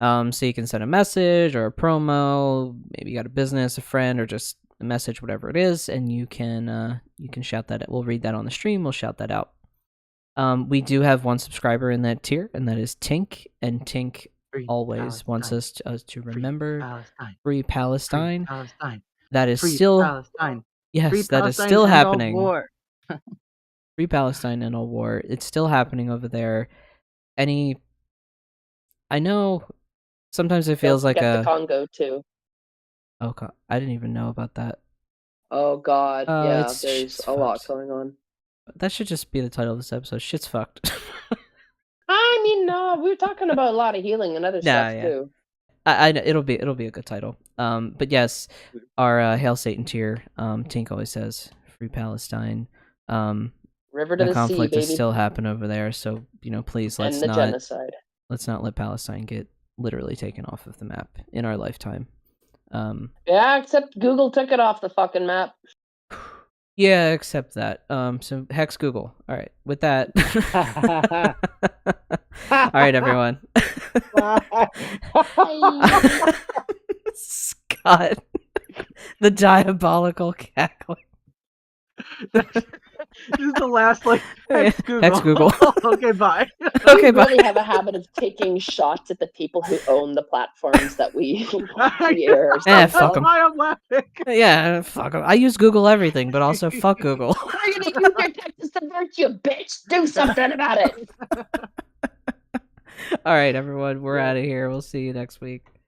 So you can send a message or a promo, maybe you got a business, a friend, or just a message, whatever it is, and you can shout that out. We'll read that on the stream. We'll shout that out. We do have one subscriber in that tier, and that is Tink, and Tink always wants us to remember Free Palestine. That is still Palestine. Yes, Free that Palestine is still happening. Free Palestine and all war. It's still happening over there. I know sometimes it feels like the Congo too. Oh God, I didn't even know about that. Oh God, yeah, there's a lot going on. That should just be the title of this episode. Shit's fucked. I mean, no, we were talking about a lot of healing and other stuff too. It'll be a good title. But yes, our Hail Satan tier. Tink always says Free Palestine. River to the conflict sea, baby. is still happening over there, so please let's not genocide. Let's not let Palestine get literally taken off of the map in our lifetime. Yeah, except Google took it off the fucking map. Yeah, except that. So hex Google. All right, with that. All right, everyone. Scott, the diabolical cackling. This is the last hex Google. Hex Google. Okay, bye. Okay, bye. We really have a habit of taking shots at the people who own the platforms that we air. Fuck them. I'm laughing. Yeah, fuck them. I use Google everything, but also fuck Google. We're gonna use your text to subvert you, bitch. Do something about it. All right, everyone. We're out of here. We'll see you next week.